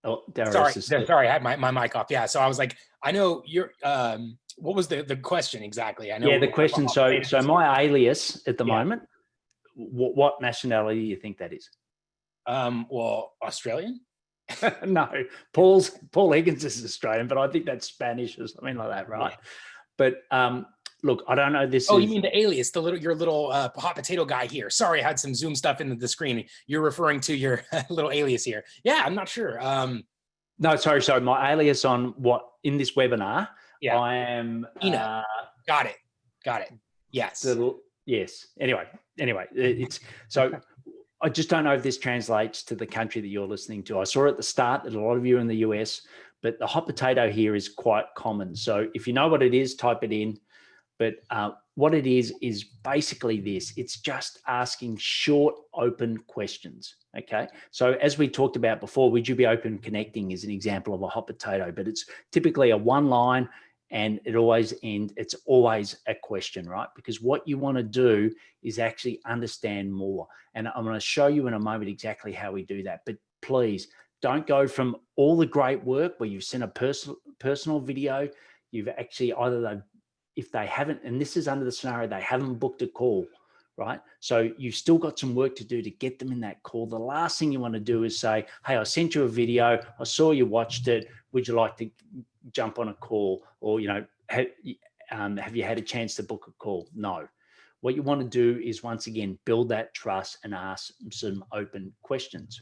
Oh, Darius. Sorry, I had my mic off. Yeah, so I was like, I know you're. What was the question exactly? I know. Yeah, the question. So my alias at the moment. What nationality do you think that is? Well, Australian? No, Paul Higgins is Australian, but I think that's Spanish or something like that, right? Yeah. But look, I don't know this. You mean the alias, your little hot potato guy here? Sorry, I had some Zoom stuff in the screen. You're referring to your little alias here. Yeah, I'm not sure. No, sorry. My alias on in this webinar. Yeah, I am. Got it. Yes. Yes. Anyway, it's so. I just don't know if this translates to the country that you're listening to. I saw at the start that a lot of you are in the US, but the hot potato here is quite common. So if you know what it is, type it in. But what it is basically this. It's just asking short, open questions. Okay. So as we talked about before, would you be open connecting is an example of a hot potato, but it's typically a one line. And it's always a question, right? Because what you want to do is actually understand more. And I'm going to show you in a moment exactly how we do that. But please don't go from all the great work where you've sent a personal video, you've actually if they haven't, and this is under the scenario, they haven't booked a call, right? So you've still got some work to do to get them in that call. The last thing you want to do is say, hey, I sent you a video. I saw you watched it. Would you like to jump on a call? Or, have you had a chance to book a call? No. What you want to do is, once again, build that trust and ask some open questions.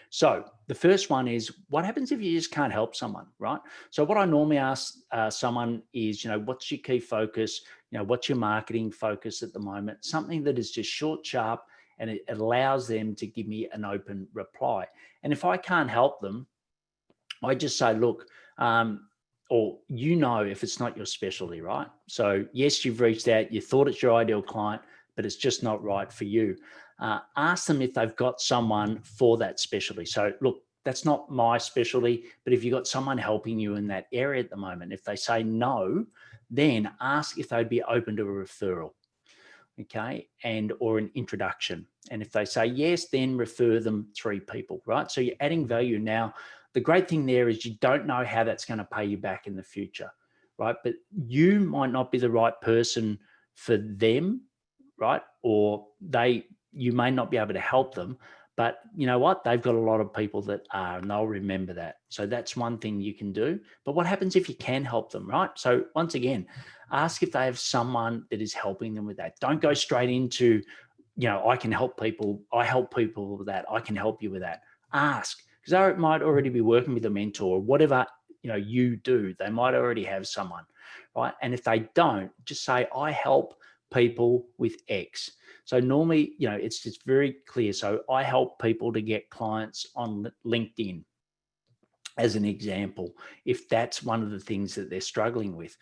So the first one is, what happens if you just can't help someone, right? So what I normally ask someone is, what's your key focus? What's your marketing focus at the moment? Something that is just short, sharp, and it allows them to give me an open reply. And if I can't help them, I just say, look, or if it's not your specialty, right? So yes, you've reached out, you thought it's your ideal client, but it's just not right for you. Ask them if they've got someone for that specialty. So look, that's not my specialty, but if you've got someone helping you in that area at the moment, if they say no, then ask if they'd be open to a referral. okay, and or an introduction. And if they say yes, then refer them 3 people, right? So you're adding value. Now, the great thing there is you don't know how that's going to pay you back in the future, right? But you might not be the right person for them, right? Or you may not be able to help them, but you know what? They've got a lot of people that are, and they'll remember that. So that's one thing you can do. But what happens if you can help them, right? So once again, ask if they have someone that is helping them with that. Don't go straight into, I can help people. I help people with that. I can help you with that. Ask, because they might already be working with a mentor or whatever, you do. They might already have someone, right? And if they don't, just say, I help people with X. So normally, it's just very clear. So I help people to get clients on LinkedIn, as an example, if that's one of the things that they're struggling with.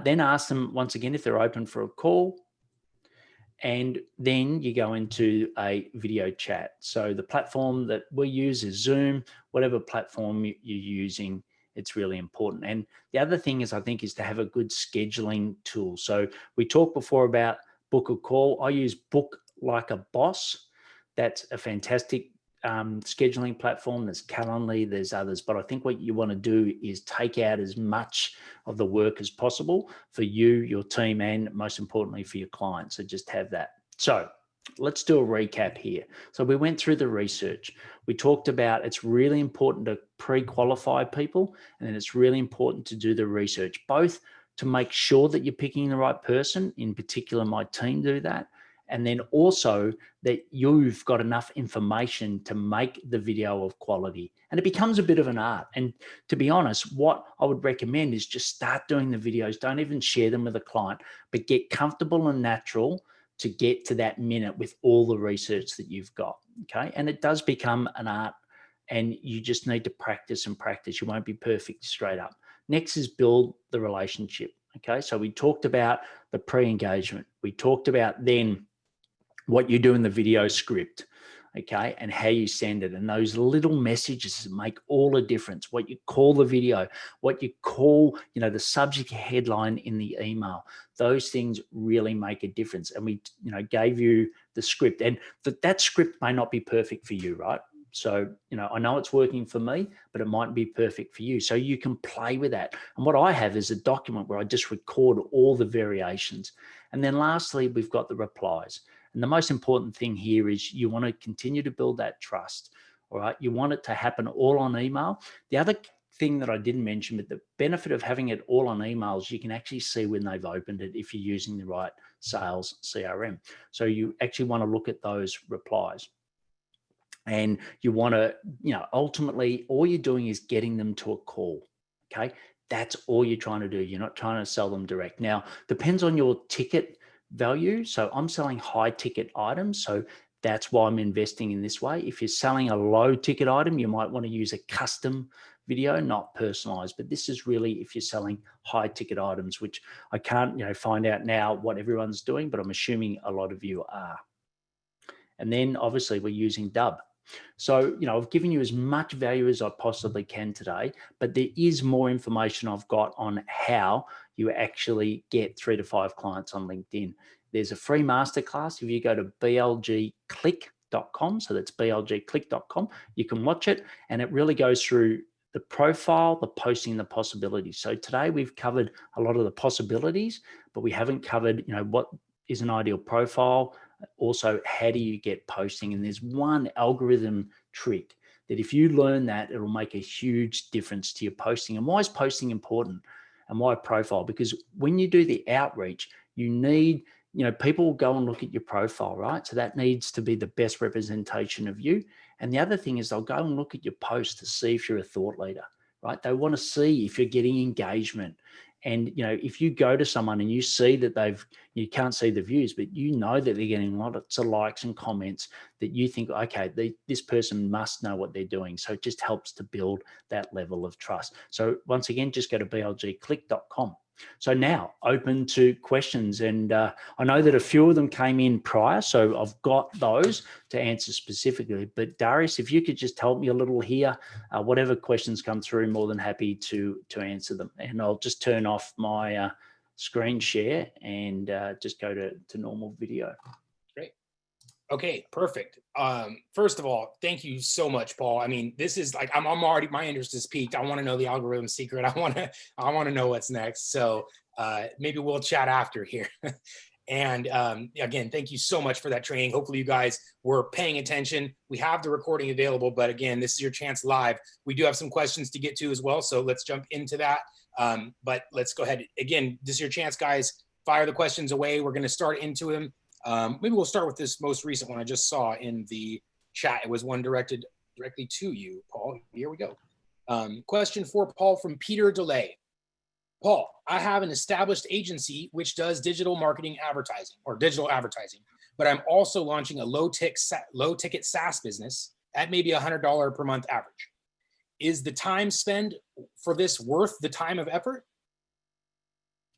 Then ask them once again if they're open for a call. And then you go into a video chat. So the platform that we use is Zoom. Whatever platform you're using, it's really important. And the other thing is, I think, is to have a good scheduling tool. So we talked before about book a call. I use Book Like a Boss. That's a fantastic scheduling platform. There's Calendly, there's others, but I think what you want to do is take out as much of the work as possible for you, your team, and most importantly for your clients. So just have that. So let's do a recap here. So we went through the research. We talked about it's really important to pre-qualify people, and then it's really important to do the research, both to make sure that you're picking the right person. In particular, my team do that. And then also that you've got enough information to make the video of quality. And it becomes a bit of an art. And to be honest, what I would recommend is just start doing the videos. Don't even share them with a client, but get comfortable and natural to get to that minute with all the research that you've got. Okay. And it does become an art, and you just need to practice and practice. You won't be perfect straight up. Next is build the relationship. Okay. So we talked about the pre-engagement. We talked about then what you do in the video script, okay, and how you send it. And those little messages make all the difference. What you call the video, what you call, the subject headline in the email, those things really make a difference. And we, gave you the script, and that script may not be perfect for you, right? So, I know it's working for me, but it might be perfect for you. So you can play with that. And what I have is a document where I just record all the variations. And then lastly, we've got the replies. And the most important thing here is you want to continue to build that trust. All right. You want it to happen all on email. The other thing that I didn't mention, but the benefit of having it all on emails, you can actually see when they've opened it if you're using the right sales CRM. So you actually want to look at those replies. And you want to, ultimately, all you're doing is getting them to a call. Okay. That's all you're trying to do. You're not trying to sell them direct. Now, depends on your ticket value. So I'm selling high ticket items. So that's why I'm investing in this way. If you're selling a low ticket item, you might want to use a custom video, not personalized. But this is really if you're selling high ticket items, which I can't, find out now what everyone's doing, but I'm assuming a lot of you are. And then obviously we're using Dubb. So, I've given you as much value as I possibly can today, but there is more information I've got on how you actually get 3 to 5 clients on LinkedIn. There's a free masterclass. If you go to blgclick.com, so that's blgclick.com, you can watch it, and it really goes through the profile, the posting, the possibilities. So today we've covered a lot of the possibilities, but we haven't covered, what is an ideal profile. Also, how do you get posting? And there's one algorithm trick that if you learn that, it'll make a huge difference to your posting. And why is posting important? And why profile? Because when you do the outreach, you need, people will go and look at your profile, right? So that needs to be the best representation of you. And the other thing is they'll go and look at your post to see if you're a thought leader, right? They want to see if you're getting engagement. And, if you go to someone and you see that you can't see the views, but you know that they're getting lots of likes and comments, that you think, okay, this person must know what they're doing. So it just helps to build that level of trust. So once again, just go to blgclick.com. So now open to questions. And I know that a few of them came in prior, so I've got those to answer specifically. But Darius, if you could just help me a little here, whatever questions come through, more than happy to answer them. And I'll just turn off my screen share and just go to normal video. Great. Okay, perfect. First of all, thank you so much, Paul. I mean, this is like, I'm already, my interest is peaked. I want to know the algorithm secret. I want to know what's next. So maybe we'll chat after here. And again, thank you so much for that training. Hopefully you guys were paying attention. We have the recording available, but again, this is your chance live. We do have some questions to get to as well. So let's jump into that. But let's go ahead. Again, this is your chance, guys. Fire the questions away. We're going to start into them. Maybe we'll start with this most recent one I just saw in the chat. It was one directed directly to you, Paul. Here we go. Question for Paul from Peter DeLay. Paul, I have an established agency which does digital marketing advertising or digital advertising, but I'm also launching a low ticket SaaS business at maybe $100 per month average. Is the time spent for this worth the time of effort?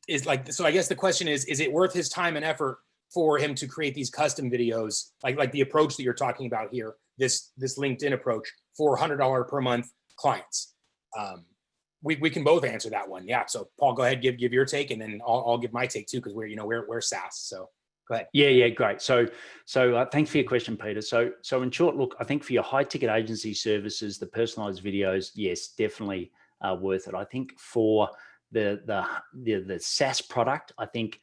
So I guess the question is it worth his time and effort for him to create these custom videos, like the approach that you're talking about here, this LinkedIn approach for $100 per month clients? We can both answer that one. Yeah. So Paul, go ahead, give your take, and then I'll give my take too, because we're SaaS. So go ahead. Yeah, great. So thanks for your question, Peter. So in short, look, I think for your high ticket agency services, the personalized videos, yes, definitely worth it. I think for the SaaS product, I think,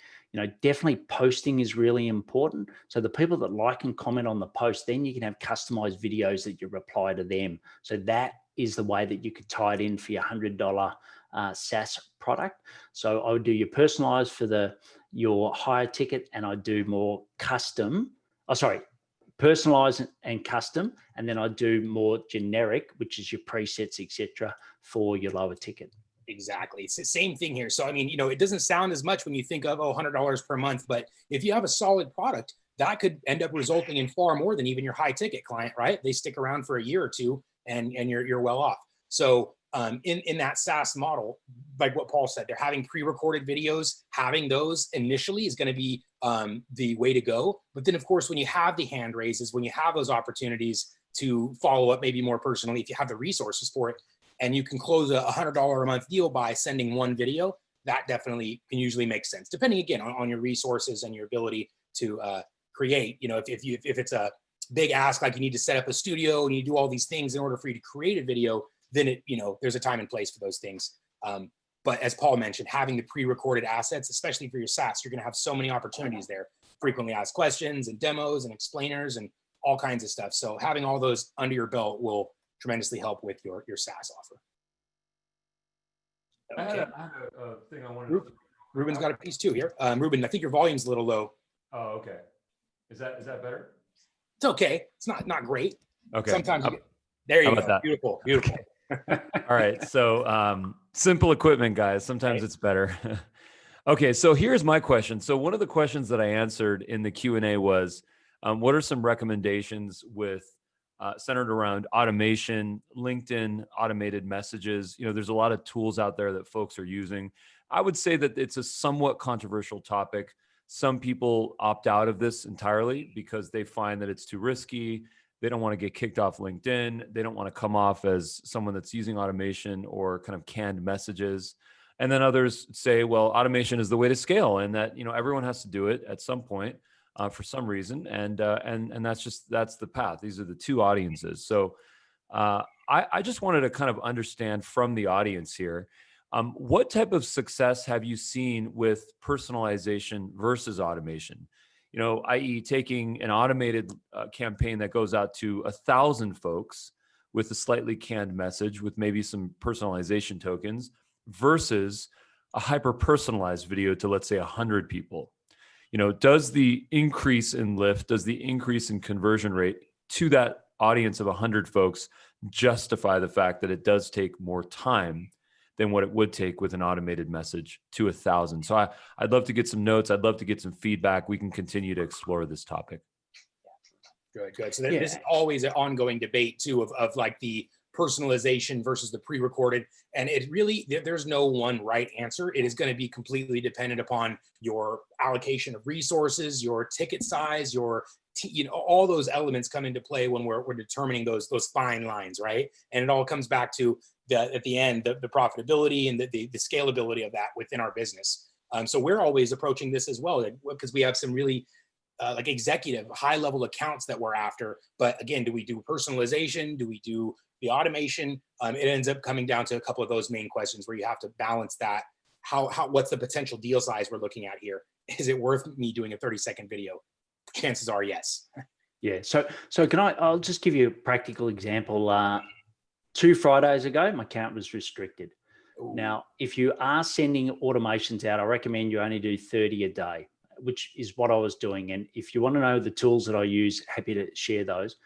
definitely posting is really important. So the people that like and comment on the post, then you can have customized videos that you reply to them. So that is the way that you could tie it in for your $100 SaaS product. So I would do your personalized for your higher ticket, and I do more custom. Personalized and custom, and then I do more generic, which is your presets, etc., for your lower ticket. Exactly. It's the same thing here. So, I mean, it doesn't sound as much when you think of, $100 per month, but if you have a solid product, that could end up resulting in far more than even your high ticket client, right? They stick around for a year or two and you're well off. So in that SaaS model, like what Paul said, they're having pre-recorded videos. Having those initially is going to be the way to go. But then, of course, when you have the hand raises, when you have those opportunities to follow up maybe more personally, if you have the resources for it, and you can close a $100 a month deal by sending one video, that definitely can usually make sense, depending again on your resources and your ability to create. If it's a big ask, like you need to set up a studio and you do all these things in order for you to create a video, then there's a time and place for those things. But as Paul mentioned, having the pre-recorded assets, especially for your SaaS, you're going to have so many opportunities there. Frequently asked questions and demos and explainers and all kinds of stuff. So having all those under your belt will tremendously help with your SaaS offer. Okay. I had a thing I wanted to. Ruben's got a piece too here. Ruben, I think your volume's a little low. Oh, okay. Is that better? It's okay. It's not great. Okay. Sometimes there you go. That? Beautiful. Okay. All right. So simple equipment, guys. Sometimes it's better. Okay. So here's my question. So one of the questions that I answered in the Q&A was, what are some recommendations with centered around automation, LinkedIn, automated messages? There's a lot of tools out there that folks are using. I would say that it's a somewhat controversial topic. Some people opt out of this entirely because they find that it's too risky. They don't want to get kicked off LinkedIn. They don't want to come off as someone that's using automation or kind of canned messages. And then others say, well, automation is the way to scale, and that everyone has to do it at some point. For some reason, and that's the path. These are the two audiences. So I just wanted to kind of understand from the audience here, what type of success have you seen with personalization versus automation? I.e. taking an automated campaign that goes out to 1,000 folks with a slightly canned message with maybe some personalization tokens versus a hyper-personalized video to, let's say, 100 people. Does the increase in lift, does the increase in conversion rate to that audience of 100 folks justify the fact that it does take more time than what it would take with an automated message to 1,000? So I'd love to get some notes. I'd love to get some feedback. We can continue to explore this topic. Good. So this is always an ongoing debate too of like the personalization versus the pre-recorded. And it really, there's no one right answer. It is going to be completely dependent upon your allocation of resources, your ticket size, all those elements come into play when we're determining those fine lines, right? And it all comes back to at the end, the profitability and the scalability of that within our business. So we're always approaching this as well, because we have some really like executive high level accounts that we're after. But again, do we do personalization? Do we do the automation? It ends up coming down to a couple of those main questions where you have to balance that. What's the potential deal size we're looking at here? Is it worth me doing a 30-second video? Chances are yes. Yeah. So I'll just give you a practical example. 2 Fridays ago, my account was restricted. Ooh. Now, if you are sending automations out, I recommend you only do 30 a day, which is what I was doing. And if you want to know the tools that I use, happy to share those.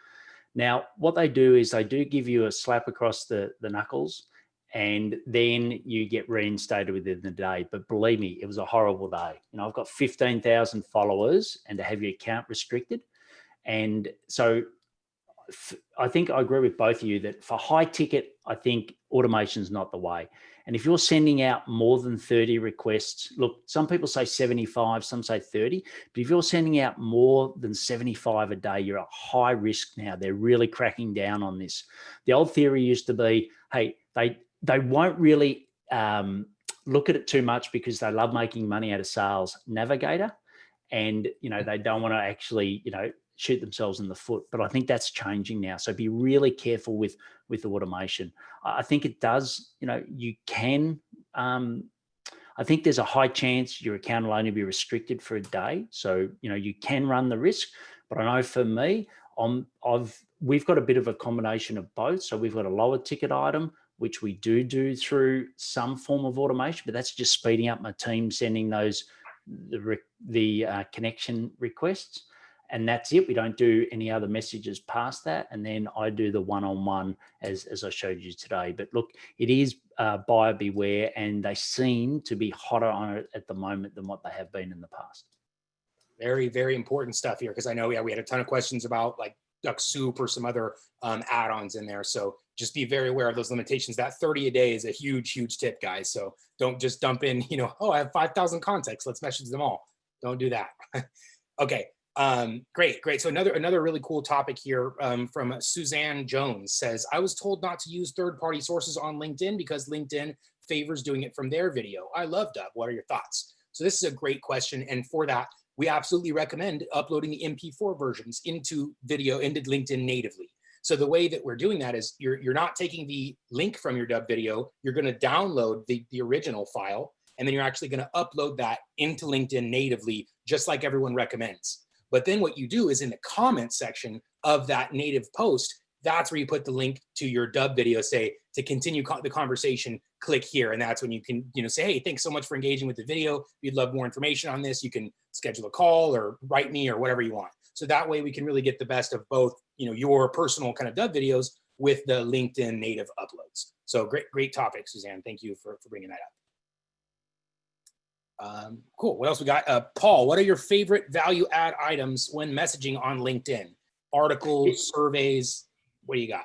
Now, what they do is they do give you a slap across the knuckles, and then you get reinstated within the day. But believe me, it was a horrible day. You know, I've got 15,000 followers, and to have your account restricted. And so I think I agree with both of you that for high ticket, I think automation is not the way. And if you're sending out more than 30 requests, look, some people say 75, some say 30, but if you're sending out more than 75 a day, you're at high risk now. They're really cracking down on this. The old theory used to be, hey, they won't really look at it too much because they love making money out of sales. Navigator, and they don't want to actually shoot themselves in the foot. But I think that's changing now. So be really careful with the automation. I think it does, you can, I think there's a high chance your account will only be restricted for a day. So, you can run the risk, but I know for me, we've got a bit of a combination of both. So we've got a lower ticket item, which we do through some form of automation, but that's just speeding up my team sending those, the connection requests. And that's it. We don't do any other messages past that. And then I do the one-on-one as I showed you today. But look, it is buyer beware, and they seem to be hotter on it at the moment than what they have been in the past. Very, very important stuff here, because I know we had a ton of questions about like Duck Soup or some other add-ons in there. So just be very aware of those limitations. That 30 a day is a huge, huge tip, guys. So don't just dump in, oh, I have 5,000 contacts, let's message them all. Don't do that. Okay. Great. So another really cool topic here from Suzanne Jones says, I was told not to use third-party sources on LinkedIn because LinkedIn favors doing it from their video. I love Dubb. What are your thoughts? So this is a great question. And for that, we absolutely recommend uploading the MP4 versions into LinkedIn natively. So the way that we're doing that is you're not taking the link from your Dubb video, you're going to download the original file, and then you're actually going to upload that into LinkedIn natively, just like everyone recommends. But then what you do is in the comments section of that native post, that's where you put the link to your Dubb video, say, to continue the conversation, click here. And that's when you can, say, hey, thanks so much for engaging with the video. If you'd love more information on this, you can schedule a call or write me or whatever you want. So that way we can really get the best of both, your personal kind of Dubb videos with the LinkedIn native uploads. So great topic, Suzanne. Thank you for bringing that up. Cool. What else we got? Paul, what are your favorite value add items when messaging on LinkedIn? Articles, surveys, what do you got?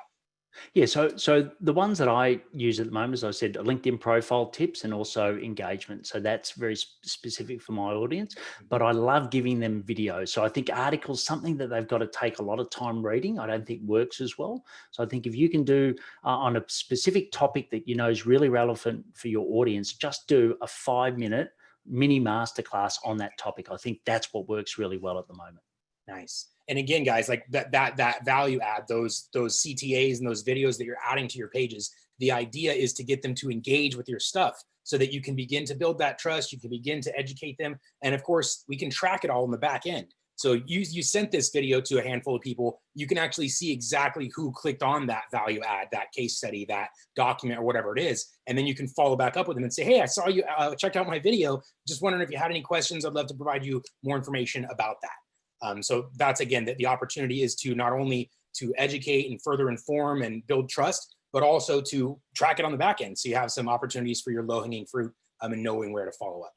Yeah, so the ones that I use at the moment, as I said, LinkedIn profile tips and also engagement. So that's very specific for my audience, but I love giving them videos. So I think articles, something that they've got to take a lot of time reading, I don't think works as well. So I think if you can do on a specific topic that is really relevant for your audience, just do a 5-minute mini masterclass on that topic. I think that's what works really well at the moment. Nice. And again, guys, like that value add, those CTAs and those videos that you're adding to your pages, the idea is to get them to engage with your stuff so that you can begin to build that trust, you can begin to educate them. And of course, we can track it all in the back end. So you sent this video to a handful of people, you can actually see exactly who clicked on that value add, that case study, that document, or whatever it is. And then you can follow back up with them and say, hey, I saw you, checked out my video. Just wondering if you had any questions. I'd love to provide you more information about that. So that's, again, that the opportunity is to not only to educate and further inform and build trust, but also to track it on the back end. So you have some opportunities for your low-hanging fruit and knowing where to follow up.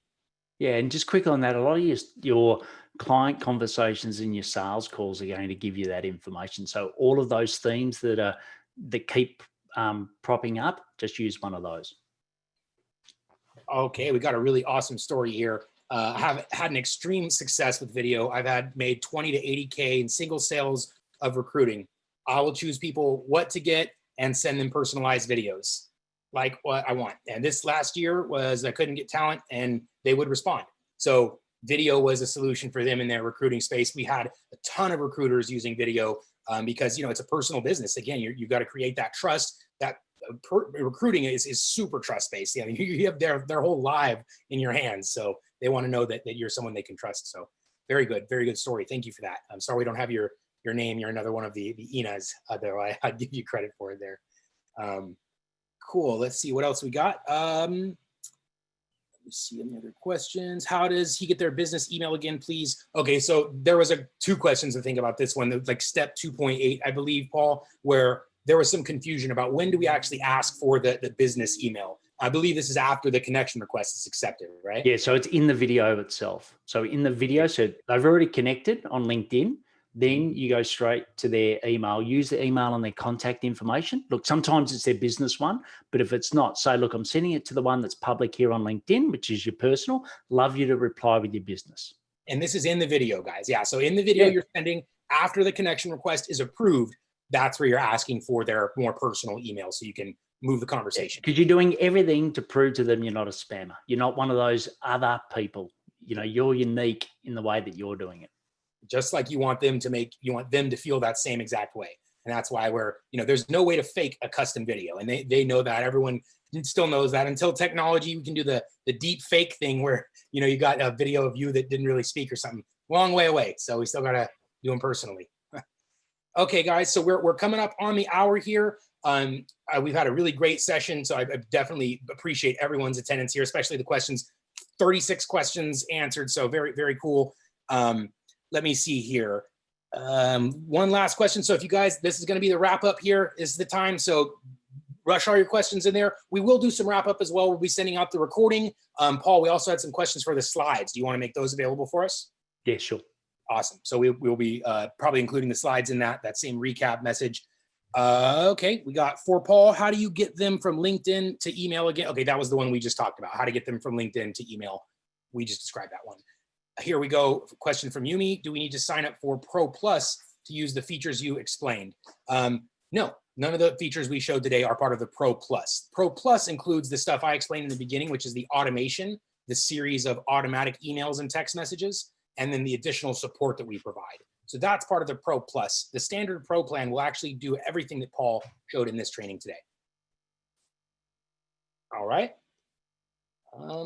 Yeah, and just quick on that, a lot of your client conversations and your sales calls are going to give you that information. So all of those themes that keep propping up, just use one of those. Okay, we got a really awesome story here. I have had an extreme success with video. I've made 20 to 80K in single sales of recruiting. I will choose people what to get and send them personalized videos. like what I want. And this last year was I couldn't get talent and they would respond. So video was a solution for them in their recruiting space. We had a ton of recruiters using video because, you know, it's a personal business. Again, you've got to create that trust. That recruiting is super trust-based. You know, you have their whole life in your hands. So they want to know that you're someone they can trust. So very good story. Thank you for that. I'm sorry we don't have your name. You're another one of the Inas, though. I'd give you credit for it there. Cool. Let's see what else we got. Let me see any other questions. How does he get their business email again, please? Okay, so there was two questions to think about this one, like step 2.8, I believe, Paul, where there was some confusion about when do we actually ask for the business email. I believe this is after the connection request is accepted, right? Yeah, so it's in the video itself. So in the video, so they've already connected on LinkedIn. Then you go straight to their email, use the email and their contact information. Look, sometimes it's their business one, but if it's not, say, look, I'm sending it to the one that's public here on LinkedIn, which is your personal. Love you to reply with your business. And this is in the video, guys. Yeah, so in the video you're sending after the connection request is approved, that's where you're asking for their more personal email so you can move the conversation. Because you're doing everything to prove to them you're not a spammer. You're not one of those other people. You know, you're unique in the way that you're doing it. Just like you want them to feel that same exact way. And that's why there's no way to fake a custom video. And they know that. Everyone still knows that. Until technology, we can do the deep fake thing where, you got a video of you that didn't really speak or something. Long way away. So we still got to do them personally. Okay, guys. So we're coming up on the hour here. We've had a really great session. So I definitely appreciate everyone's attendance here, especially the questions. 36 questions answered. So very, very cool. Let me see here. One last question. So if you guys, this is going to be the wrap up here. This is the time. So rush all your questions in there. We will do some wrap up as well. We'll be sending out the recording. Paul, we also had some questions for the slides. Do you want to make those available for us? Yeah, sure. Awesome. So we'll be probably including the slides in that same recap message. Okay, we got for Paul. How do you get them from LinkedIn to email again? Okay, that was the one we just talked about. How to get them from LinkedIn to email. We just described that one. Here we go. Question from Yumi. Do we need to sign up for Pro Plus to use the features you explained? No, none of the features we showed today are part of the Pro Plus. Pro Plus includes the stuff I explained in the beginning, which is the automation, the series of automatic emails and text messages, and then the additional support that we provide. So that's part of the Pro Plus. The standard Pro plan will actually do everything that Paul showed in this training today. All right.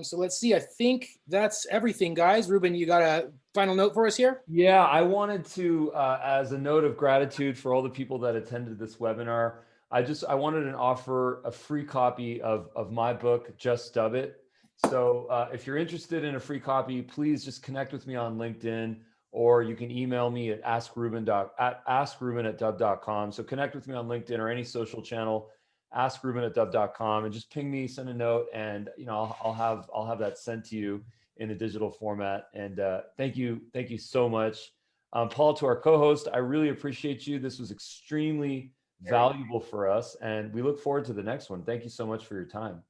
So let's see. I think that's everything, guys. Ruben, you got a final note for us here? Yeah, I wanted to, as a note of gratitude for all the people that attended this webinar, I wanted to offer a free copy of my book, Just Dubb It. So if you're interested in a free copy, please just connect with me on LinkedIn, or you can email me at askruben@dubb.com. So connect with me on LinkedIn or any social channel, askruben@dubb.com, and just ping me, send a note, and I'll have that sent to you in a digital format. And thank you so much, Paul, to our co-host. I really appreciate you. This was extremely valuable for us, and we look forward to the next one. Thank you so much for your time.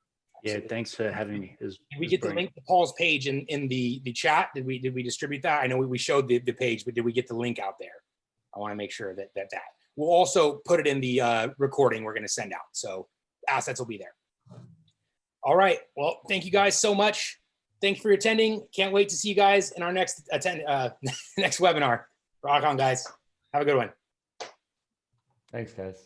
Yeah, thanks for having me. Did we get the link to Paul's page in the chat? Did we distribute that? I know we showed the page, but did we get the link out there? I want to make sure that we'll also put it in the recording we're going to send out. So assets will be there. All right. Well, thank you guys so much. Thanks for attending. Can't wait to see you guys in our next next webinar. Rock on, guys. Have a good one. Thanks, guys.